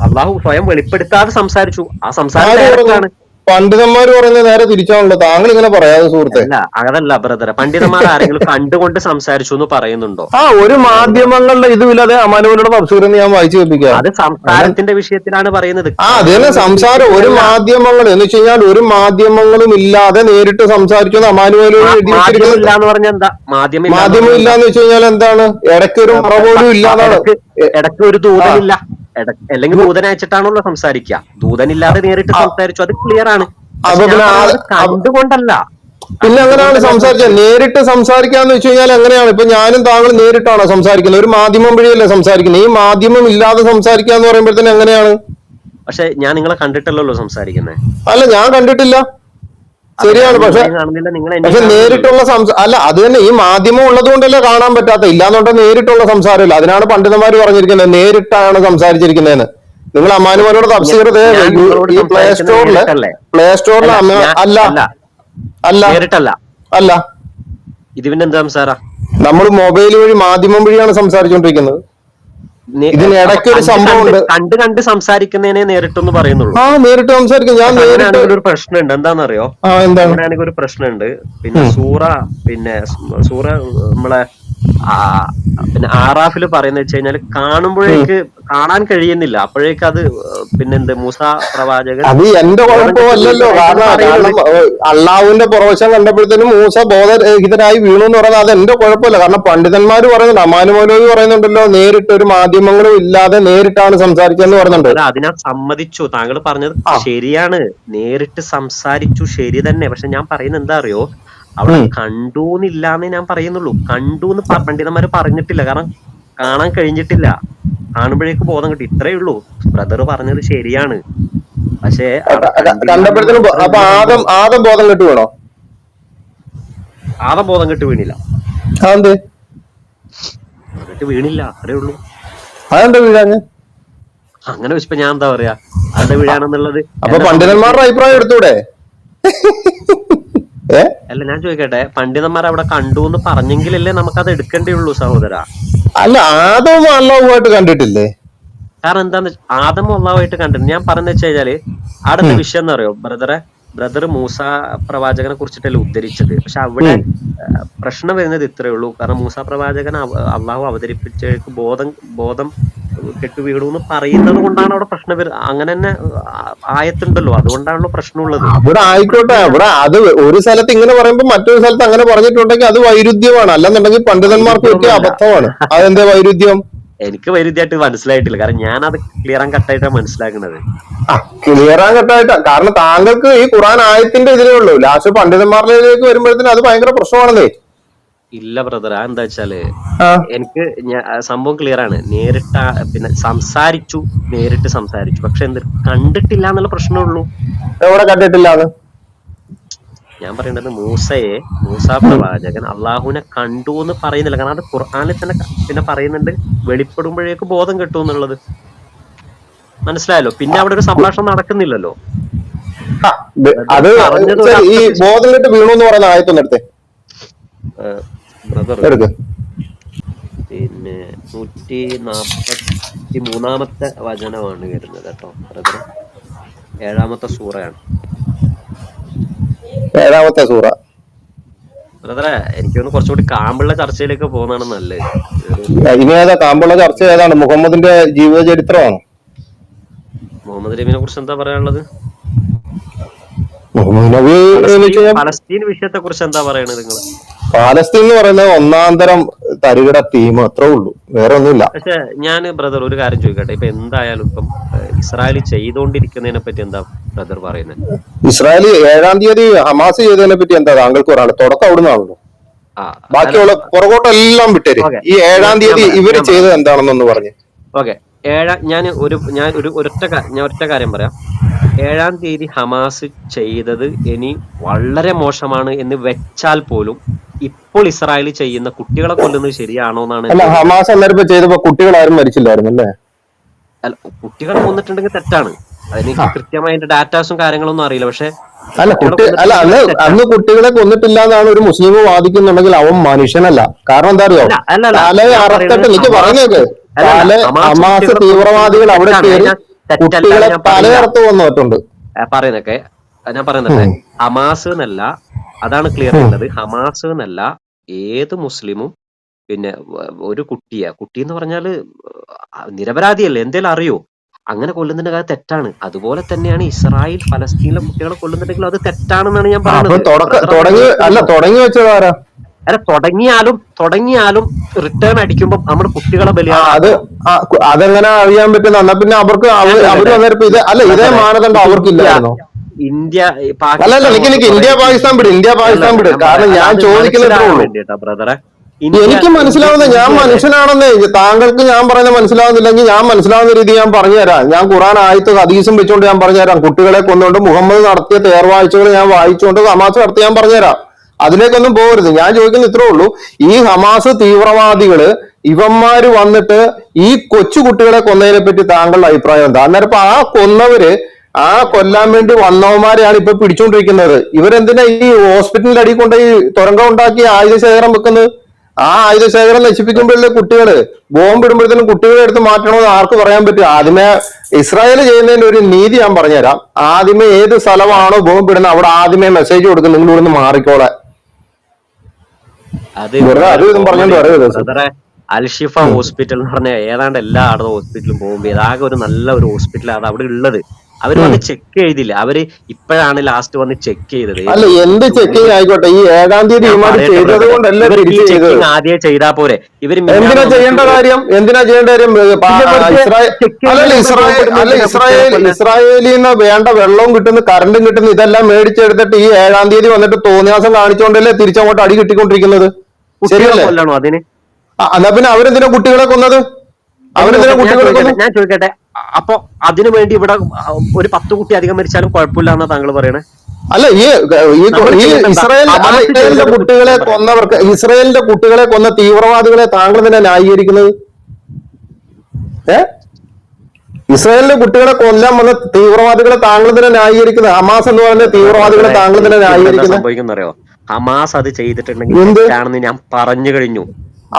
S5: അള്ളാഹു സ്വയം വെളിപ്പെടുത്താതെ സംസാരിച്ചു. ആ സംസാരം
S3: പണ്ഡിതന്മാര് പറയുന്നത് നേരെ തിരിച്ചാണല്ലോ. താങ്കൾ ഇങ്ങനെ പറയാതെ സുഹൃത്തെ.
S5: അല്ല, അതല്ല ബ്രദറെ, പണ്ഡിതന്മാർ ആരെങ്കിലും കണ്ടുകൊണ്ട് സംസാരിച്ചു എന്ന് പറയുന്നുണ്ടോ?
S3: ഒരു മാധ്യമങ്ങളുടെ ഇതുമില്ലാതെ അമാനുവലുടെ തഫ്സീർ ഞാൻ വായിച്ചു കേൾപ്പിക്കാം.
S5: അത് സംസാരത്തിന്റെ വിഷയത്തിലാണ് പറയുന്നത്.
S3: അത് തന്നെ സംസാരം. ഒരു മാധ്യമങ്ങൾ എന്ന് വെച്ച് കഴിഞ്ഞാൽ ഒരു മാധ്യമങ്ങളും ഇല്ലാതെ നേരിട്ട് സംസാരിച്ചു എന്ന് അമാനുവലോട്
S5: മാധ്യമമില്ല എന്ന് പറഞ്ഞാൽ എന്താ?
S3: മാധ്യമം ഇല്ലാന്ന് വെച്ച് കഴിഞ്ഞാൽ എന്താണ്? ഇടയ്ക്കൊരു മറ പോലും ഇല്ലാതാണ്.
S5: ഇടയ്ക്ക് ഒരു ദൂതനില്ല, അല്ലെങ്കിൽ ദൂതൻ അയച്ചിട്ടാണല്ലോ സംസാരിക്കുക. ദൂതനില്ലാതെ നേരിട്ട് സംസാരിച്ചു, അത് ക്ലിയർ ആണ്. കണ്ടുകൊണ്ടല്ല.
S3: പിന്നെ എങ്ങനെയാണ് സംസാരിച്ചത്? നേരിട്ട് സംസാരിക്കാന്ന് വെച്ച് കഴിഞ്ഞാൽ എങ്ങനെയാണ്? ഇപ്പൊ ഞാനും താങ്കളും നേരിട്ടാണോ സംസാരിക്കുന്നത്? ഒരു മാധ്യമം വഴിയല്ലേ സംസാരിക്കുന്നത്. ഈ മാധ്യമം ഇല്ലാതെ സംസാരിക്കാന്ന് പറയുമ്പോഴത്തേന് എങ്ങനെയാണ്?
S5: പക്ഷെ ഞാൻ നിങ്ങളെ കണ്ടിട്ടല്ലോ സംസാരിക്കുന്നത്.
S3: അല്ല, ഞാൻ കണ്ടിട്ടില്ല. ശരിയാണ്. പക്ഷെ നേരിട്ടുള്ള അല്ല, അത് തന്നെ, ഈ മാധ്യമം ഉള്ളത് കൊണ്ടല്ലേ കാണാൻ പറ്റാത്ത. ഇല്ലാന്നുണ്ടെങ്കിൽ നേരിട്ടുള്ള സംസാരമില്ല. അതിനാണ് പണ്ഡിതന്മാര് പറഞ്ഞിരിക്കുന്നത് നേരിട്ടാണ് സംസാരിച്ചിരിക്കുന്നതെന്ന്. നിങ്ങൾ അമാനുമാരോട് തഫ്സീർ ഈ പ്ലേ സ്റ്റോറില് അല്ല
S5: ഇത് പിന്നെ എന്താ സംസാരം?
S3: നമ്മൾ മൊബൈൽ വഴി മാധ്യമം വഴിയാണ് സംസാരിച്ചുകൊണ്ടിരിക്കുന്നത്. ഇതിനിടയ്ക്ക് ഒരു സംഭവം ഉണ്ട്.
S5: കണ്ട് സംസാരിക്കുന്നതിനെ നേരിട്ടെന്ന് പറയുന്നുള്ളൂ.
S3: നേരിട്ട് സംസാരിക്കും. ഞാൻ
S5: ഒരു പ്രശ്നമുണ്ട്. എന്താണെന്നറിയോ? അങ്ങനെയാണെങ്കിൽ ഒരു പ്രശ്നമുണ്ട്. പിന്നെ സൂറ നമ്മളെ പിന്നെ ആറാഫില് പറയുന്ന വെച്ച് കഴിഞ്ഞാൽ കാണുമ്പോഴേക്ക് കാണാൻ കഴിയുന്നില്ല. അപ്പോഴേക്ക് അത് പിന്നെന്ത് മൂസ പ്രവാചകൻ.
S3: അത് എന്റെ കുഴപ്പമല്ലല്ലോ. കാരണം അള്ളാഹുവിന്റെ പുറവശം കണ്ടപ്പോഴത്തേനും മൂസ ബോധരഹിതരായി വീണു എന്ന് പറയുന്നത് അത് എന്റെ കുഴപ്പമില്ല. കാരണം പണ്ഡിതന്മാര് പറയുന്നുണ്ട്, അമാനുമൗലവി പറയുന്നുണ്ടല്ലോ, നേരിട്ട് ഒരു മാധ്യമങ്ങളും ഇല്ലാതെ നേരിട്ടാണ് സംസാരിച്ചതെന്ന് പറയുന്നുണ്ട്.
S5: അതിനാ സമ്മതിച്ചു. താങ്കൾ പറഞ്ഞത് ശരിയാണ്, നേരിട്ട് സംസാരിച്ചു, ശരി തന്നെ. പക്ഷെ ഞാൻ പറയുന്നത് എന്താ അറിയോ, അവിടെ കണ്ടൂന്നില്ലാന്നേ ഞാൻ പറയുന്നുള്ളൂ. കണ്ടൂന്ന് പണ്ഡിതന്മാര് പറഞ്ഞിട്ടില്ല. കാരണം കാണാൻ കഴിഞ്ഞിട്ടില്ല. കാണുമ്പോഴേക്ക് ബോധം കിട്ടി, ഇത്രേ ഉള്ളൂ. ബ്രദർ പറഞ്ഞത് ശരിയാണ്. പക്ഷെ
S3: കണ്ടപ്പോഴത്തേനും അപ്പൊ ആദം ബോധം കെട്ടു വീണോ?
S5: ആദം ബോധം കെട്ട് വീണില്ല. എന്നിട്ട് വീണില്ല, അത്രേ ഉള്ളൂ.
S3: അതെന്താ വീഴാഞ്ഞ്?
S5: അങ്ങനെ വെച്ചപ്പോ ഞാൻ എന്താ പറയാ, അതെന്താ വീഴാണെന്നുള്ളത്.
S3: അപ്പൊ പണ്ഡിതന്മാരുടെ അഭിപ്രായം എടുത്തൂടെ?
S5: അല്ല, ഞാൻ ചോദിക്കട്ടെ, പണ്ഡിതന്മാർ അവിടെ കണ്ടു എന്ന് പറഞ്ഞെങ്കിലല്ലേ നമുക്കത് എടുക്കേണ്ടേ ഉള്ളൂ സഹോദര.
S3: അല്ല, ആദം അള്ളാഹുമായിട്ട് കണ്ടിട്ടില്ലേ?
S5: കാരണം എന്താന്ന് ആദം അള്ളാഹുമായിട്ട് കണ്ടിട്ടുണ്ട്. ഞാൻ പറഞ്ഞു വെച്ച് കഴിഞ്ഞാല് അടുത്ത വിഷയം എന്ന് അറിയോ ബ്രദർ മൂസ പ്രവാചകനെ കുറിച്ചിട്ടല്ലേ ഉദ്ധരിച്ചത്. പക്ഷെ അവിടെ പ്രശ്നം വരുന്നത് ഇത്രയേ ഉള്ളൂ. കാരണം മൂസ പ്രവാചകൻ അള്ളാഹു അവതരിപ്പിച്ചേക്ക് ബോധം കെട്ടു വീണു എന്ന് പറയുന്നത് കൊണ്ടാണ് അവിടെ പ്രശ്നം വരുന്നത്. അങ്ങനെ തന്നെ ആയത്തുണ്ടല്ലോ, അതുകൊണ്ടാണല്ലോ പ്രശ്നമുള്ളത്.
S3: അവിടെ ആയിക്കോട്ടെ, അവിടെ അത് ഒരു സ്ഥലത്ത് ഇങ്ങനെ പറയുമ്പോൾ മറ്റൊരു സ്ഥലത്ത് അങ്ങനെ പറഞ്ഞിട്ടുണ്ടെങ്കിൽ അത് വൈരുദ്ധ്യമാണ്. അല്ലെന്നുണ്ടെങ്കിൽ പണ്ഡിതന്മാർക്ക് പറ്റിയ അബദ്ധമാണ്. അതെന്താ വൈരുദ്ധ്യം?
S5: എനിക്ക് വൈരുദ്ധ്യമായിട്ട് മനസ്സിലായിട്ടില്ല. കാരണം ഞാൻ അത് ക്ലിയർ ആൻഡ് കട്ടായിട്ടാണ് മനസ്സിലാക്കുന്നത്.
S3: ക്ലിയർ ആൻഡ് കട്ടായിട്ടാ. കാരണം താങ്കൾക്ക് ഈ ഖുർആൻ ആയത്തിന്റെ ഇതിലേ ഉള്ളൂ. ലാസ്റ്റ് പണ്ഡിതന്മാരിലേക്ക് വരുമ്പോഴത്തേന് അത് ഭയങ്കര പ്രശ്നമാണല്ലേ.
S5: ഇല്ല ബ്രദർ, എന്താ വെച്ചാല് എനിക്ക് സംഭവം ക്ലിയർ ആണ്. പിന്നെ സംസാരിച്ചു, നേരിട്ട് സംസാരിച്ചു. പക്ഷെ എന്ത് കണ്ടിട്ടില്ല എന്നുള്ള പ്രശ്നമുള്ളൂ.
S3: എവിടെ കണ്ടിട്ടില്ലാന്ന്
S5: ഞാൻ പറയേണ്ടത് മൂസ പ്രവാചകൻ അള്ളാഹുവിനെ കണ്ടു എന്ന് പറയുന്നില്ല. കാരണം അത് ഖുർആനിൽ തന്നെ പിന്നെ പറയുന്നുണ്ട്, വെളിപ്പെടുമ്പോഴേക്ക് ബോധം കിട്ടും എന്നുള്ളത്. മനസ്സിലായല്ലോ? പിന്നെ അവിടെ ഒരു സംഭാഷണം നടക്കുന്നില്ലല്ലോ.
S3: അത് ഈ ബോധം കെട്ട് വീണു എന്ന് പറയുന്ന ആയത്തൊന്നെടുത്തേ
S5: ബ്രദർ. പിന്നെ 143 വചനമാണ് വരുന്നത് കേട്ടോ ബ്രദർ. 7-ാമത്തെ സൂറയാണ്.
S3: 7-ാമത്തെ സൂറ.
S5: ബ്രദറെ എനിക്കൊന്ന് കുറച്ചുകൂടി കാമ്പുള്ള ചർച്ചയിലേക്ക് പോകുന്നതാണ് നല്ലത്.
S3: ഇനി ഏതാ കാമ്പുള്ള ചർച്ച? ഏതാണ്? മുഹമ്മദിന്റെ ജീവചരിത്രമാണ്.
S5: മുഹമ്മദ് നബിനെ കുറിച്ച് എന്താ പറയാനുള്ളത്?
S3: മുഹമ്മദ് നബി എന്ന് വെച്ച് കഴിഞ്ഞാൽ
S5: പലസ്തീൻ വിഷയത്തെ കുറിച്ച് എന്താ പറയണത് നിങ്ങൾ?
S3: പാലസ്തീൻ എന്ന് പറയുന്നത് ഒന്നാന്തരം തരികിട തീം, അത്രേ ഉള്ളൂ, വേറെ ഒന്നുമില്ല.
S5: പക്ഷെ ഞാൻ ബ്രദർ ഒരു കാര്യം ചോദിക്കട്ടെ, ഇപ്പൊ എന്തായാലും ഇപ്പം ഇസ്രായേൽ ചെയ്തുകൊണ്ടിരിക്കുന്നതിനെ പറ്റി എന്താ ബ്രദർ പറയുന്നത്?
S3: ഇസ്രായേൽ 7-ാം തീയതി ഹമാസ് ചെയ്തതിനെ പറ്റി എന്താ താങ്കൾക്ക് പറയാനുള്ളത്? തുടക്കം അവിടുന്നാണല്ലോ, ബാക്കിയുള്ള പുറകോട്ടെല്ലാം വിട്ടേര്. ഈ 7-ാം തീയതി ഇവര് ചെയ്തത് എന്താണെന്നൊന്ന് പറഞ്ഞു.
S5: ഓക്കെ, ഞാൻ ഒരൊറ്റ കാര്യം പറയാം. 7-ാം തീയതി ഹമാസ് ചെയ്തത് ഇനി വളരെ മോശമാണ് എന്ന് വെച്ചാൽ പോലും ഇപ്പോൾ ഇസ്രായേൽ ചെയ്യുന്ന കുട്ടികളെ കൊല്ലുന്നത് ശരിയാണോ എന്നാണ്.
S3: അല്ല, ഹമാസ് അന്നേരം ചെയ്തപ്പോ കുട്ടികളാരും മരിച്ചില്ലായിരുന്നു അല്ലേ?
S5: അല്ല, കുട്ടികളെ കൊന്നിട്ടുണ്ടെങ്കിൽ തെറ്റാണ്. അതെനിക്ക് കൃത്യമായ ഡാറ്റാസും കാര്യങ്ങളൊന്നും അറിയില്ല. പക്ഷെ
S3: അന്ന് കുട്ടികളെ കൊന്നിട്ടില്ല എന്നാണ് ഒരു മുസ്ലിം വാദിക്കുന്നുണ്ടെങ്കിൽ അവൻ മനുഷ്യനല്ല. കാരണം എന്താ അറിയോ? തലയെ അറത്തിട്ട് എനിക്ക് പറഞ്ഞേക്ക്, ഹമാസ് തീവ്രവാദികൾ അവിടെ കയറി കുട്ടികളെ തലയറുത്ത് വന്നിട്ടുണ്ട്
S5: പറയുന്നൊക്കെ. ഞാൻ പറയുന്നത് ഹമാസ് എന്നല്ല, അതാണ് ക്ലിയർ ഉള്ളത്. ഹമാസ് എന്നല്ല, ഏത് മുസ്ലിമും പിന്നെ ഒരു കുട്ടി എന്ന് പറഞ്ഞാല് നിരപരാധിയല്ലേ, എന്തേലും അറിയോ, അങ്ങനെ കൊല്ലുന്നതിന്റെ കാര്യം തെറ്റാണ്. അതുപോലെ തന്നെയാണ് ഇസ്രായേൽ ഫലസ്തീനിലെ കുട്ടികളെ കൊല്ലുന്നുണ്ടെങ്കിലും അത് തെറ്റാണെന്നാണ് ഞാൻ പറയുന്നത്.
S3: തുടങ്ങി വെച്ചതാരാ?
S5: അല്ല, തുടങ്ങിയാലും റിട്ടേൺ അടിക്കുമ്പോൾ നമ്മുടെ കുട്ടികളെ ബലിയാണ്.
S3: അതെങ്ങനെ അറിയാൻ പറ്റുന്ന? എന്നാ പിന്നെ അവർക്ക് ഇതേ മാനദണ്ഡം അവർക്കില്ലായിരുന്നോ?
S5: ഇന്ത്യ
S3: ഇന്ത്യ പാകിസ്ഥാൻ വിട്. കാരണം ഞാൻ ചോദിക്കുന്നത്
S5: ബ്രദറെ,
S3: എനിക്ക് മനസ്സിലാവുന്ന, ഞാൻ മനുഷ്യനാണെന്നേ. താങ്കൾക്ക് ഞാൻ പറയുന്നത് മനസ്സിലാവുന്നില്ലെങ്കിൽ ഞാൻ മനസ്സിലാവുന്ന രീതി ഞാൻ പറഞ്ഞുതരാം. ഞാൻ ഖുർആൻ ആയത്തും ഹദീസും വെച്ചുകൊണ്ട് ഞാൻ പറഞ്ഞുതരാം. കുട്ടികളെ കൊന്നുകൊണ്ട് മുഹമ്മദ് നടത്തിയ തേർവാഴ്ചകൾ ഞാൻ വായിച്ചുകൊണ്ട് ഹമാസ് നടത്തി ഞാൻ പറഞ്ഞുതരാം. അതിലേക്കൊന്നും പോകരുത്. ഞാൻ ചോദിക്കുന്നത് ഇത്രേ ഉള്ളൂ, ഈ ഹമാസ് തീവ്രവാദികള് ഇവന്മാര് വന്നിട്ട് ഈ കൊച്ചു കുട്ടികളെ കൊന്നതിനെ പറ്റി താങ്കളുടെ അഭിപ്രായം എന്താ? അന്നേരം ഇപ്പൊ ആ കൊന്നവര്, ആ കൊല്ലാൻ വേണ്ടി വന്നവന്മാരെയാണ് ഇപ്പൊ പിടിച്ചോണ്ടിരിക്കുന്നത്. ഇവരെന്തിനാ ഈ ഹോസ്പിറ്റലിന്റെ അടിയിൽ കൊണ്ട് ഈ തുരങ്കം ഉണ്ടാക്കി ആയുധ ശേഖരം വെക്കുന്നത്? ആ ആയുധ ശേഖരം നശിപ്പിക്കുമ്പോഴല്ലേ കുട്ടികള് ബോംബിടുമ്പോഴത്തേനും കുട്ടികളെ എടുത്ത് മാറ്റണമെന്ന് ആർക്ക് പറയാൻ പറ്റും? ആദ്യമേ ഇസ്രായേൽ ചെയ്യുന്നതിന്റെ ഒരു നീതി ഞാൻ പറഞ്ഞുതരാം. ആദ്യമേ ഏത് സ്ഥലമാണോ ബോംബിടുന്നത് അവിടെ ആദ്യമേ മെസ്സേജ് കൊടുക്കും, നിങ്ങൾ ഇവിടുന്ന് മാറിക്കോളെ.
S5: അൽഷിഫ ഹോസ്പിറ്റൽ എന്ന് പറഞ്ഞാൽ ഏതാണ്ട് എല്ലാ ആടുന്ന ഹോസ്പിറ്റലും പോകുമ്പോൾ ആകെ ഒരു നല്ല ഒരു ഹോസ്പിറ്റലാണ് അവിടെ ഉള്ളത്. അവര് വന്ന് ചെക്ക് ചെയ്തില്ല. അവര് ഇപ്പോഴാണ് ലാസ്റ്റ് വന്ന് ചെക്ക് ചെയ്തത്.
S3: അല്ല, എന്ത് ചെക്കിങ് ആയിക്കോട്ടെ, ഈ 7-ാം തീയതി
S5: ആദ്യം ചെയ്താ പോരെ? ഇവര്
S3: എന്തിനാ ചെയ്യേണ്ട കാര്യം? ഇസ്രായേലിന്ന് വേണ്ട വെള്ളവും കിട്ടുന്നു, കറണ്ടും കിട്ടുന്നു, ഇതെല്ലാം മേടിച്ചെടുത്തിട്ട് ഈ 7-ാം തീയതി വന്നിട്ട് തോന്നിയാസം കാണിച്ചുകൊണ്ടല്ലേ തിരിച്ചങ്ങോട്ട് അടി കിട്ടിക്കൊണ്ടിരിക്കുന്നത്. ശരിയല്ലേ?
S5: അതിന്
S3: എന്നാ പിന്നെ അവരെന്തിനാ കുട്ടികളെ കൊന്നത്?
S5: ഞാൻ ചോദിക്കട്ടെ, അപ്പൊ അതിനു വേണ്ടി ഇവിടെ ഒരു 10 കുട്ടി അധികം മരിച്ചാലും കുഴപ്പമില്ല എന്നാ താങ്കൾ പറയണേ?
S3: അല്ല, ഈ ഇസ്രായേലിന്റെ കുട്ടികളെ കൊന്ന തീവ്രവാദികളെ താങ്കൾ തന്നെ ന്യായീകരിക്കുന്നത്? ഇസ്രായേലിന്റെ കുട്ടികളെ കൊല്ലാൻ വന്ന തീവ്രവാദികളെ താങ്കൾ തന്നെ ന്യായീകരിക്കുന്നത്? ഹമാസ് എന്ന് പറയുന്ന തീവ്രവാദികളെ താങ്കൾ തന്നെ ന്യായീകരിക്കുന്നത്?
S5: സംഭവിക്കുന്നറിയോ? ഹമാസ് അത് ചെയ്തിട്ടുണ്ടെങ്കിൽ തെറ്റാണെന്ന് ഞാൻ പറഞ്ഞു കഴിഞ്ഞു.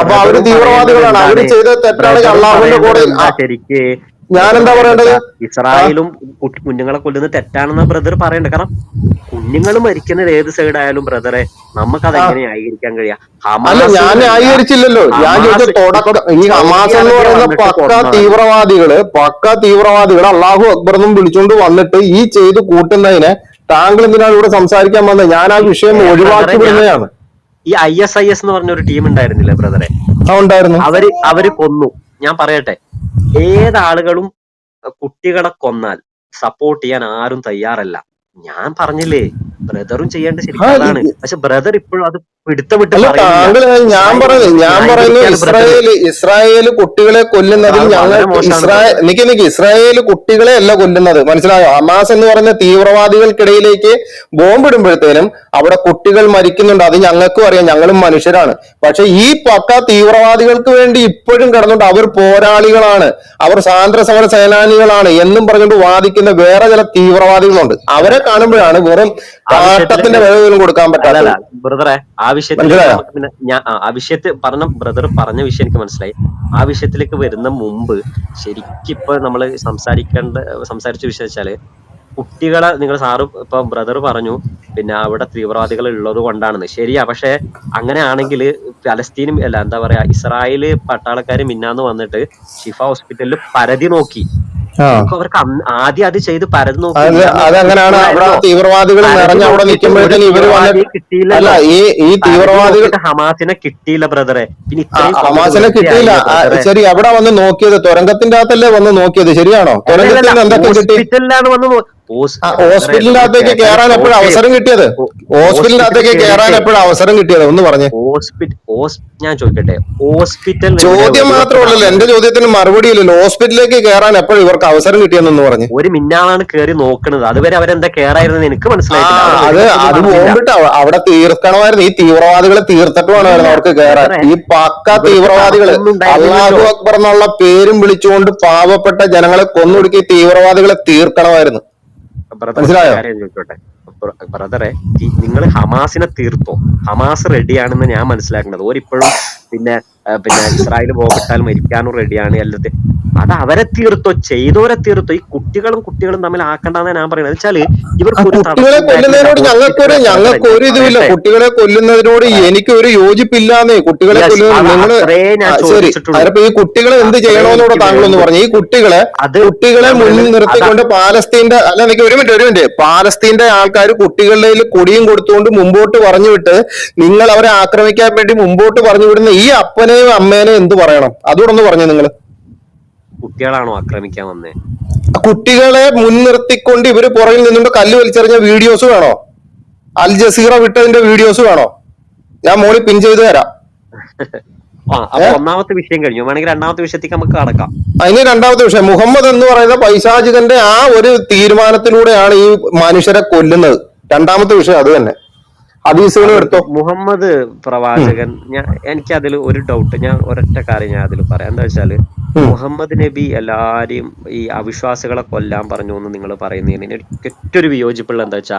S3: അപ്പൊ അവര് തീവ്രവാദികളാണ്. അവര് ചെയ്ത തെറ്റാണെങ്കിൽ അള്ളാഹുവിന്റെ കൂടെ
S5: ശരിക്ക്
S3: ഞാനെന്താ പറയേണ്ടത്?
S5: ഇസ്രായേലും കുഞ്ഞുങ്ങളെ കൊല്ലുന്നത് തെറ്റാണെന്ന ബ്രദർ പറയണ്ട. കാരണം കുഞ്ഞുങ്ങൾ മരിക്കുന്നത് ഏത് സൈഡായാലും ബ്രദറെ നമുക്കത് എങ്ങനെ ന്യായീകരിക്കാൻ കഴിയാ?
S3: അല്ല, ഞാൻ ന്യായീകരിച്ചില്ലല്ലോ. ഞാൻ ചോദിച്ച ഈ ഹമാസ് എന്ന് പറയുന്ന പക്ക തീവ്രവാദികള് അള്ളാഹു അക്ബർ എന്നും വിളിച്ചുകൊണ്ട് വന്നിട്ട് ഈ ചെയ്ത് കൂട്ടുന്നതിനെ താങ്കൾ എന്തിനാണ് ഇവിടെ സംസാരിക്കാൻ വന്നത്? ഞാൻ ആ വിഷയം ഒഴിവാക്കി വിടുന്നതാണ്.
S5: ഈ ISIS എന്ന് പറഞ്ഞ ഒരു ടീം ഉണ്ടായിരുന്നില്ലേ ബ്രദറെ?
S3: ഉണ്ടായിരുന്നു.
S5: അവര് കൊന്നു. ഞാൻ പറയട്ടെ, ഏതാളുകളും കുട്ടികളെ കൊന്നാൽ സപ്പോർട്ട് ചെയ്യാൻ ആരും തയ്യാറല്ല. ഞാൻ പറഞ്ഞില്ലേ, ബ്രദറും ചെയ്യേണ്ട ശരിക്കും അതാണ്. പക്ഷെ ബ്രദർ ഇപ്പോഴും അത് പിടുത്തമിട്ട്
S3: ഞാൻ പറയുന്നു ഇസ്രായേല് കുട്ടികളെ കൊല്ലുന്നതിൽ ഇസ്രായേല് കുട്ടികളെ അല്ല കൊല്ലുന്നത്, മനസ്സിലായോ? ഹമാസ് എന്ന് പറയുന്ന തീവ്രവാദികൾക്കിടയിലേക്ക് ബോംബിടുമ്പോഴത്തേനും അവിടെ കുട്ടികൾ മരിക്കുന്നുണ്ട്. അത് ഞങ്ങൾക്കും അറിയാം, ഞങ്ങളും മനുഷ്യരാണ്. പക്ഷെ ഈ പക്ക തീവ്രവാദികൾക്ക് വേണ്ടി ഇപ്പോഴും കിടന്നുകൊണ്ട് അവർ പോരാളികളാണ്, അവർ സ്വാതന്ത്ര്യ സമര സേനാനികളാണ് എന്നും പറഞ്ഞുകൊണ്ട് വാദിക്കുന്ന വേറെ ചില തീവ്രവാദികളുണ്ട്. അവരെ കാണുമ്പോഴാണ് വെറും കാട്ടത്തിന്റെ വിലകളും കൊടുക്കാൻ പറ്റാത്തത്.
S5: ബ്രദറെ, ആ വിഷയത്തിൽ ബ്രദർ പറഞ്ഞ വിഷയം എനിക്ക് മനസ്സിലായി. ആ വിഷയത്തിലേക്ക് വരുന്ന മുമ്പ് ശരിക്കും ഇപ്പൊ നമ്മള് സംസാരിച്ച വിഷയം വെച്ചാല് കുട്ടികളെ നിങ്ങൾ സാറ് ഇപ്പൊ ബ്രദർ പറഞ്ഞു പിന്നെ അവിടെ തീവ്രവാദികൾ ഉള്ളത് കൊണ്ടാണെന്ന്. ശരിയാ, പക്ഷെ അങ്ങനെയാണെങ്കിൽ പലസ്തീനും അല്ല എന്താ പറയാ ഇസ്രായേല് പട്ടാളക്കാര് മിന്നാന്ന് വന്നിട്ട് ഷിഫ ഹോസ്പിറ്റലിൽ പരതി നോക്കി.
S3: ആ
S5: ശരിക്കും അവർക്ക് ആദ്യം അത് ചെയ്ത് പരതി നോക്കി
S3: അത്
S5: ഇല്ലാന്ന്
S3: അതെങ്ങനെയാണ് അവിടെ
S5: കിട്ടൂലായിരുന്നോ?
S3: തീവ്രവാദികൾ
S5: പരതി
S3: നിറഞ്ഞ അവിടെ
S5: നോക്കിയിട്ട് ഒരു
S3: നിൽക്കുമ്പോഴത്തേന് ഇവര് വന്നിട്ട്
S5: തീവ്രവാദിയെ
S3: അല്ല
S5: കിട്ടിയില്ലല്ലോ.
S3: ഈ
S5: പരതി
S3: തീവ്രവാദികൾ
S5: നോക്കിയിട്ട് ഹമാസിനെ കിട്ടിയില്ല ബ്രദറെ. പിന്നെ ഇത്രയും കൊന്നത്
S3: ഹമാസിനെ
S5: വെറുതെ
S3: കിട്ടിയില്ല.
S5: ആയില്ലേ ബ്രദറെ?
S3: ശരി, എവിടെ വന്ന് നോക്കിയത്? തുരങ്കത്തിന്റെ അകത്തല്ലേ വന്ന് നോക്കിയത്, ശരിയാണോ?
S5: അല്ലല്ല,
S3: തുരങ്കത്തിൽ നിന്ന് എന്തൊക്കെ കിട്ടി?
S5: ഹോസ്പിറ്റലിലാണ് വന്ന് ബ്രദറെ
S3: ഹോസ്പിറ്റലിന്റെ
S5: നമ്മൾ
S3: അകത്തേക്ക്
S5: കേട്ടാൽ
S3: കയറാൻ എപ്പോഴും
S5: ഷോക്ക് ചെയ്യും.
S3: അവസരം കിട്ടിയത്? ഹോസ്പിറ്റലിന്റെ
S5: ഹോസ്പിറ്റലിൽ
S3: അകത്തേക്ക് കയറാൻ
S5: കയറിയിട്ടേ
S3: എപ്പോഴും അവസരം കിട്ടിയത് ഒന്ന് പറഞ്ഞേ.
S5: ഞാൻ ചോദിക്കട്ടെ, ഹോസ്പിറ്റലിൽ എവിടെ
S3: ചോദ്യം
S5: വെടിവെപ്പ്
S3: മാത്രമേ ഉള്ളല്ലോ,
S5: നടന്നത്?
S3: എന്റെ ചോദ്യത്തിന് മറുപടി ഇല്ലല്ലോ. ഹോസ്പിറ്റലിലേക്ക് കയറാൻ എപ്പോഴും ഇവർക്ക് അവസരം കിട്ടിയെന്നൊന്ന് പറഞ്ഞ്.
S5: ഒരു മിന്നാളാണ് കയറി നോക്കണത്. അതുവരെ അവരെന്താ കയറായിരുന്നെന്ന് എനിക്ക് മനസ്സിലായിട്ടില്ല. അവിടെ
S3: അത്
S5: വെടിവെപ്പൊന്നും
S3: അത്
S5: നടന്നില്ല.
S3: ബോംബിട്ട് അവിടെ തീർക്കണമായിരുന്നു. ഈ തീവ്രവാദികളെ തീർത്തിട്ട് വേണമായിരുന്നു അവർക്ക് കയറാൻ.
S5: ബ്രദറെ,
S3: ഈ പക്ക
S5: ഇവർക്ക്
S3: തീവ്രവാദികള്
S5: തടസ്സമൊന്നും ഉണ്ടായിരുന്നില്ലല്ലോ.
S3: അള്ളാഹു അക്ബർ എന്നുള്ള പേരും വിളിച്ചുകൊണ്ട് പാവപ്പെട്ട ജനങ്ങളെ കൊന്നൊടുക്കി തീവ്രവാദികളെ തീർക്കണമായിരുന്നു.
S5: ബ്രദർ ഒറ്റ
S3: മനസ്സിലായോ?
S5: കാര്യം ചോദിച്ചോട്ടെ ബ്രദറെ, നിങ്ങൾ ഹമാസിനെ തീർത്തോ? ഹമാസ് റെഡിയാണെന്ന് ഞാൻ മനസ്സിലാക്കുന്നത്. ഓരിപ്പോഴും പിന്നെ ഇസ്രായേൽ ബോംബിട്ടാൽ മരിക്കാനും റെഡിയാണ്. എല്ലാത്തിനും അത് അവരെ തീർത്തോ, ചെയ്തോരെ തീർത്തോ. ഈ കുട്ടികളും തമ്മിൽ ആക്കണ്ടെന്നാ ഞാൻ പറയുന്നത്. വെച്ചാല്
S3: ആ
S5: ഇവർക്ക് ഒരു
S3: കുട്ടികളെ
S5: തടസ്സം ഉണ്ടായിരുന്നില്ല
S3: കൊല്ലുന്നതിനോട്
S5: ഹോസ്പിറ്റലിലെ. ബ്രദറെ
S3: ഞങ്ങൾക്ക്
S5: ഞാൻ
S3: ഒരു ഇതുമില്ല.
S5: പറയട്ടെ,
S3: കുട്ടികളെ കൊല്ലുന്നതിനോട് എനിക്കൊരു യോജിപ്പില്ലാന്നേ. കുട്ടികളെ
S5: യെസ്,
S3: കൊല്ലുന്നത് നിങ്ങള്
S5: അത്രേ ഞാൻ
S3: ശരി.
S5: ചോദിച്ചിട്ടുള്ളൂ.
S3: അതിപ്പോ ഈ കുട്ടികളെ എന്ത്
S5: അത്രേ
S3: ചെയ്യണമെന്നൂടെ
S5: എനിക്ക്
S3: താങ്കളൊന്ന്
S5: വേണ്ടു.
S3: പറഞ്ഞു. ഈ കുട്ടികളെ
S5: അത് ഞാൻ
S3: മുന്നിൽ
S5: പറയുന്നത്
S3: നിർത്തിക്കൊണ്ട് പാലസ്തീന്റെ അല്ല, എനിക്ക് ഒരു മിനിറ്റ് പാലസ്തീന്റെ ആൾക്കാർ കുട്ടികളുടെ കയ്യിൽ കൊടിയും കൊടുത്തുകൊണ്ട് മുമ്പോട്ട് പറഞ്ഞു വിട്ട് നിങ്ങൾ അവരെ ആക്രമിക്കാൻ വേണ്ടി മുമ്പോട്ട് പറഞ്ഞു വിടുന്ന ഈ അപ്പനെയും അമ്മേനെയും എന്ത് പറയണം? അതുകൂടെ ഒന്ന് പറഞ്ഞു നിങ്ങൾ.
S5: കുട്ടികളാണോ ആക്രമിക്കാൻ വന്നേ?
S3: കുട്ടികളെ മുൻനിർത്തിക്കൊണ്ട് ഇവര് പുറകിൽ നിന്നുകൊണ്ട് കല്ല് വലിച്ചെറിഞ്ഞ വീഡിയോസ് വേണോ? അൽ ജസീറ വിട്ടതിന്റെ വീഡിയോസ് വേണോ? ഞാൻ മോളിൽ പിൻ ചെയ്ത് തരാം.
S5: അപ്പൊ ഒന്നാമത്തെ വിഷയം കഴിഞ്ഞു. വേണമെങ്കിൽ രണ്ടാമത്തെ വിഷയത്തേക്ക് നമുക്ക് കടക്കാം.
S3: അതിന് രണ്ടാമത്തെ വിഷയം, മുഹമ്മദ് എന്ന് പറയുന്ന പൈശാചികന്റെ ആ ഒരു തീരുമാനത്തിലൂടെയാണ് ഈ മനുഷ്യരെ കൊല്ലുന്നത്. രണ്ടാമത്തെ വിഷയം അത് തന്നെ. ഹദീസുകളും എടുത്തോ.
S5: മുഹമ്മദ് പ്രവാചകൻ, എനിക്ക് അതിൽ ഒരു ഡൗട്ട്, ഞാൻ ഒരൊറ്റ കാര്യം ഞാൻ അതിൽ പറയാം. എന്താ വെച്ചാല് മുഹമ്മദ് നബി എല്ലാരെയും ഈ അവിശ്വാസികളെ കൊല്ലാൻ പറഞ്ഞു എന്ന് നിങ്ങൾ പറയുന്നതിന് എനിക്ക് ഏറ്റൊരു വിയോജിപ്പുള്ള എന്താ വെച്ചാ,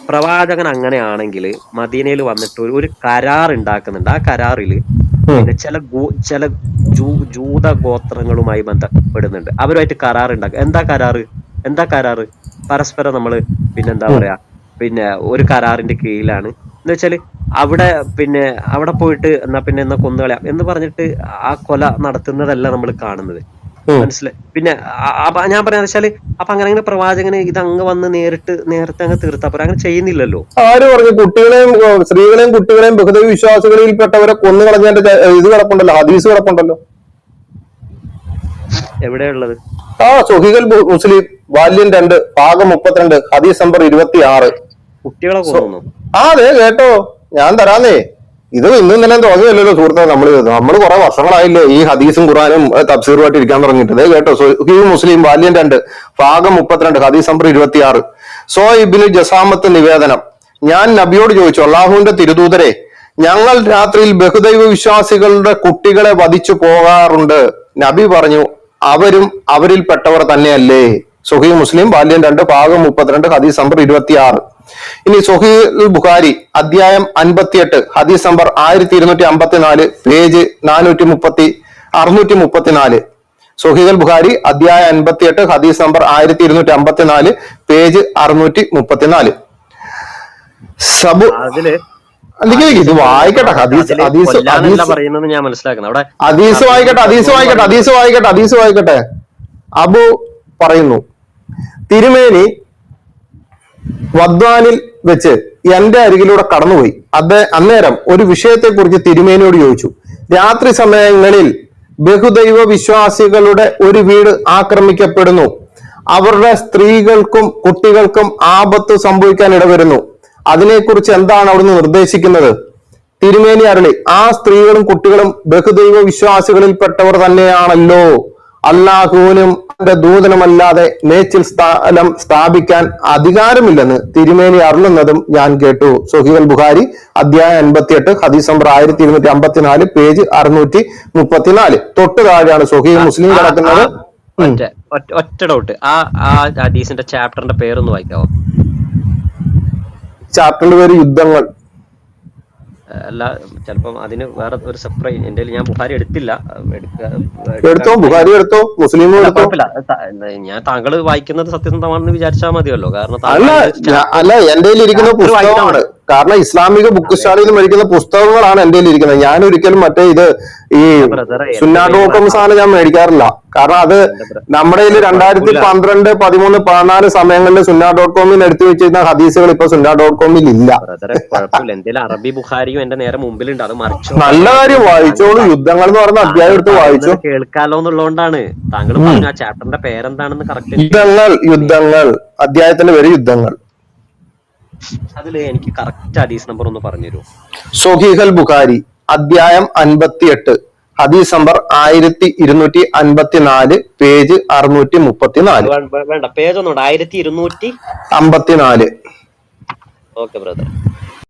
S5: പ്രവാചകൻ അങ്ങനെയാണെങ്കിൽ മദീനയിൽ വന്നിട്ട് ഒരു കരാർ ഉണ്ടാക്കുന്നുണ്ട്. ആ കരാറില് പിന്നെ ചില ജൂത ഗോത്രങ്ങളുമായി ബന്ധപ്പെടുന്നുണ്ട്. അവരുമായിട്ട് കരാർ ഉണ്ടാക്കുക. എന്താ കരാറ്? പരസ്പരം നമ്മള് പിന്നെന്താ പറയാ, ഒരു കരാറിന്റെ കീഴിലാണ് എന്ന് വെച്ചാല് അവിടെ പോയിട്ട് എന്നാ കൊന്നുകളയാം എന്ന് പറഞ്ഞിട്ട് ആ കൊല നടത്തുന്നതല്ല നമ്മൾ കാണുന്നത്. മനസ്സിലായി? അപ്പൊ ഞാൻ പറയാന്ന് വെച്ചാല്, അപ്പൊ അങ്ങനെ പ്രവാചകന് ഇത് അങ്ങ് വന്ന് നേരത്തെ അങ്ങ് തീർത്താ പോരാ. അങ്ങനെ ചെയ്യുന്നില്ലല്ലോ.
S3: ആര് പറഞ്ഞു? കുട്ടികളെയും സ്ത്രീകളെയും കുട്ടികളെയും ബഹുദൈവ വിശ്വാസികളിൽപ്പെട്ടവരെ കൊന്നു കളഞ്ഞതിന്റെ ഇത് കിടപ്പുണ്ടല്ലോ, ഹദീസ് കിടപ്പുണ്ടല്ലോ.
S5: എവിടെയുള്ളത്?
S3: സുഹീഹുൽ മുസ്ലിം വാല്യം 2 ഭാഗം 32 ഹദീസ് നമ്പർ 26.
S5: കുട്ടികളെ കൊന്നു?
S3: അതെ, കേട്ടോ, ഞാൻ തരാന്നേ. ഇത് ഇന്നും തന്നെ തോന്നിയല്ലോ സുഹൃത്തെ. നമ്മൾ കുറെ വർഷങ്ങളായില്ലേ ഈ ഹദീസും ഖുറാനും തഫ്സീറുമായിട്ട് ഇരിക്കാൻ തുടങ്ങിയിട്ട്. കേട്ടോ, സുഹീഹുൽ മുസ്ലിം വാല്യം 2 ഭാഗം 32 ഹദീസ് നമ്പർ 26. സോ ഇബ്നു ജസാമത്ത് നിവേദനം: ഞാൻ നബിയോട് ചോദിച്ചു, അള്ളാഹുവിന്റെ തിരുദൂതരെ, ഞങ്ങൾ രാത്രിയിൽ ബഹുദൈവ വിശ്വാസികളുടെ കുട്ടികളെ വധിച്ചു പോകാറുണ്ട്. നബി പറഞ്ഞു, അവരും അവരിൽപ്പെട്ടവർ തന്നെയല്ലേ. സുഹീഹ് മുസ്ലിം വാല്യം 2 ഭാഗം 32 ഹദീസ് നമ്പർ 26. ഇനി സുഹീഹ് ബുഖാരി അധ്യായം 58 ഹദീസ് നമ്പർ 1254 പേജ് 634. സുഹീഹുൽ ബുഖാരി അധ്യായം 58 ഹദീസ് നമ്പർ 1254 പേജ് 634. അല്ലെങ്കിൽ ഇത് വായിക്കട്ടെ, ഹദീസ്
S5: ഞാൻ മനസ്സിലാക്കുന്നത്.
S3: ഹദീസ് വായിക്കട്ടെ. അബു പറയുന്നു, തിരുമേനി വദ്വാനിൽ വെച്ച് എന്റെ അരികിലൂടെ കടന്നുപോയി. അന്നേരം ഒരു വിഷയത്തെ കുറിച്ച് തിരുമേനിയോട് ചോദിച്ചു. രാത്രി സമയങ്ങളിൽ ബഹുദൈവ വിശ്വാസികളുടെ ഒരു വീട് ആക്രമിക്കപ്പെടുന്നു. അവരുടെ സ്ത്രീകൾക്കും കുട്ടികൾക്കും ആപത്ത് സംഭവിക്കാൻ ഇടവരുന്നു. അതിനെക്കുറിച്ച് എന്താണ് അവിടുന്ന് നിർദ്ദേശിക്കുന്നത്? തിരുമേനി അരുളി, ആ സ്ത്രീകളും കുട്ടികളും ബഹുദൈവ വിശ്വാസികളിൽപ്പെട്ടവർ തന്നെയാണല്ലോ. അല്ലാഹുവിനും അവന്റെ ദൂതനുമല്ലാതെ മേച്ചിൽ സ്ഥലം സ്ഥാപിക്കാൻ അധികാരമില്ലെന്ന് തിരുമേനി അരുളുന്നതും ഞാൻ കേട്ടു. സുഹീഹുൽ ബുഖാരി അധ്യായം 58 ഹദീസ് നമ്പർ 1254 പേജ് 634. തൊട്ട് താഴെയാണ് സുഹീഹ് മുസ്ലിം കിടക്കുന്നത്.
S5: ഒറ്റ ഡൗട്ട്, ആ ഹദീസിന്റെ ചാപ്റ്ററിന്റെ പേരൊന്ന് വായിക്കാവോ?
S3: ചാപ്റ്ററിന്റെ പേര് യുദ്ധങ്ങൾ.
S5: അല്ല, ചിലപ്പം അതിന് വേറെ ഒരു സെപ്പറേറ്റ് എന്റെ ഞാൻ ബുഖാരി എടുത്തില്ല.
S3: എടുത്തോ, ബുഖാരി എടുത്തോ, മുസ്ലിമും
S5: അല്ല,
S3: എടുത്തോ.
S5: കുഴപ്പമില്ല. ഞാൻ താങ്കൾ വായിക്കുന്നത് സത്യസന്ധമാണെന്ന് വിചാരിച്ചാൽ മതിയല്ലോ. കാരണം
S3: അല്ല അല്ല, എന്റെ ഇരിക്കുന്ന പുസ്തകമാണ്. കാരണം ഇസ്ലാമിക ബുക്ക് സ്റ്റാളിൽ മേടിക്കുന്ന പുസ്തകങ്ങളാണ് എന്റെ ഇരിക്കുന്നത്. ഞാൻ ഒരിക്കലും മറ്റേ ഇത് ഈ സുന്നാഡോക്കംസ് ആണ് ഞാൻ മേടിക്കാറില്ല. കാരണം അത് നമ്മുടെ 2012, 13, 14 സമയങ്ങളിൽ സുന്ന.com എടുത്തു വെച്ചിരുന്ന ഹദീസുകൾ ഇപ്പൊ സുന്ന.com ഇല്ല.
S5: കുഴപ്പമില്ല, എന്തെങ്കിലും അറബി ബുഖാരിയും എന്റെ നേരെ മുമ്പിലുണ്ട്, അത് മറിച്ചു.
S3: നല്ല കാര്യം, വായിച്ചോളൂ. യുദ്ധങ്ങൾ എന്ന് പറഞ്ഞ അധ്യായം എടുത്ത് വായിച്ചു
S5: കേൾക്കാലോ എന്നുള്ളതുകൊണ്ടാണ്. താങ്കൾ പറഞ്ഞു ആ ചാപ്റ്ററിന്റെ പേരെന്താണെന്ന് കറക്റ്റ്.
S3: യുദ്ധങ്ങൾ അധ്യായത്തിന്റെ പേര് യുദ്ധങ്ങൾ.
S5: അതില് എനിക്ക് കറക്റ്റ് ഹദീസ് നമ്പർ ഒന്ന് പറഞ്ഞുതരൂ.
S3: സൊഹീഹുൽ ബുഖാരി അധ്യായം 58, ഹദീസ് നമ്പർ 1254, പേജ് 634.
S5: വേണ്ട, പേജ് ഒന്നുണ്ട്. 1254.
S3: Okay
S5: brother.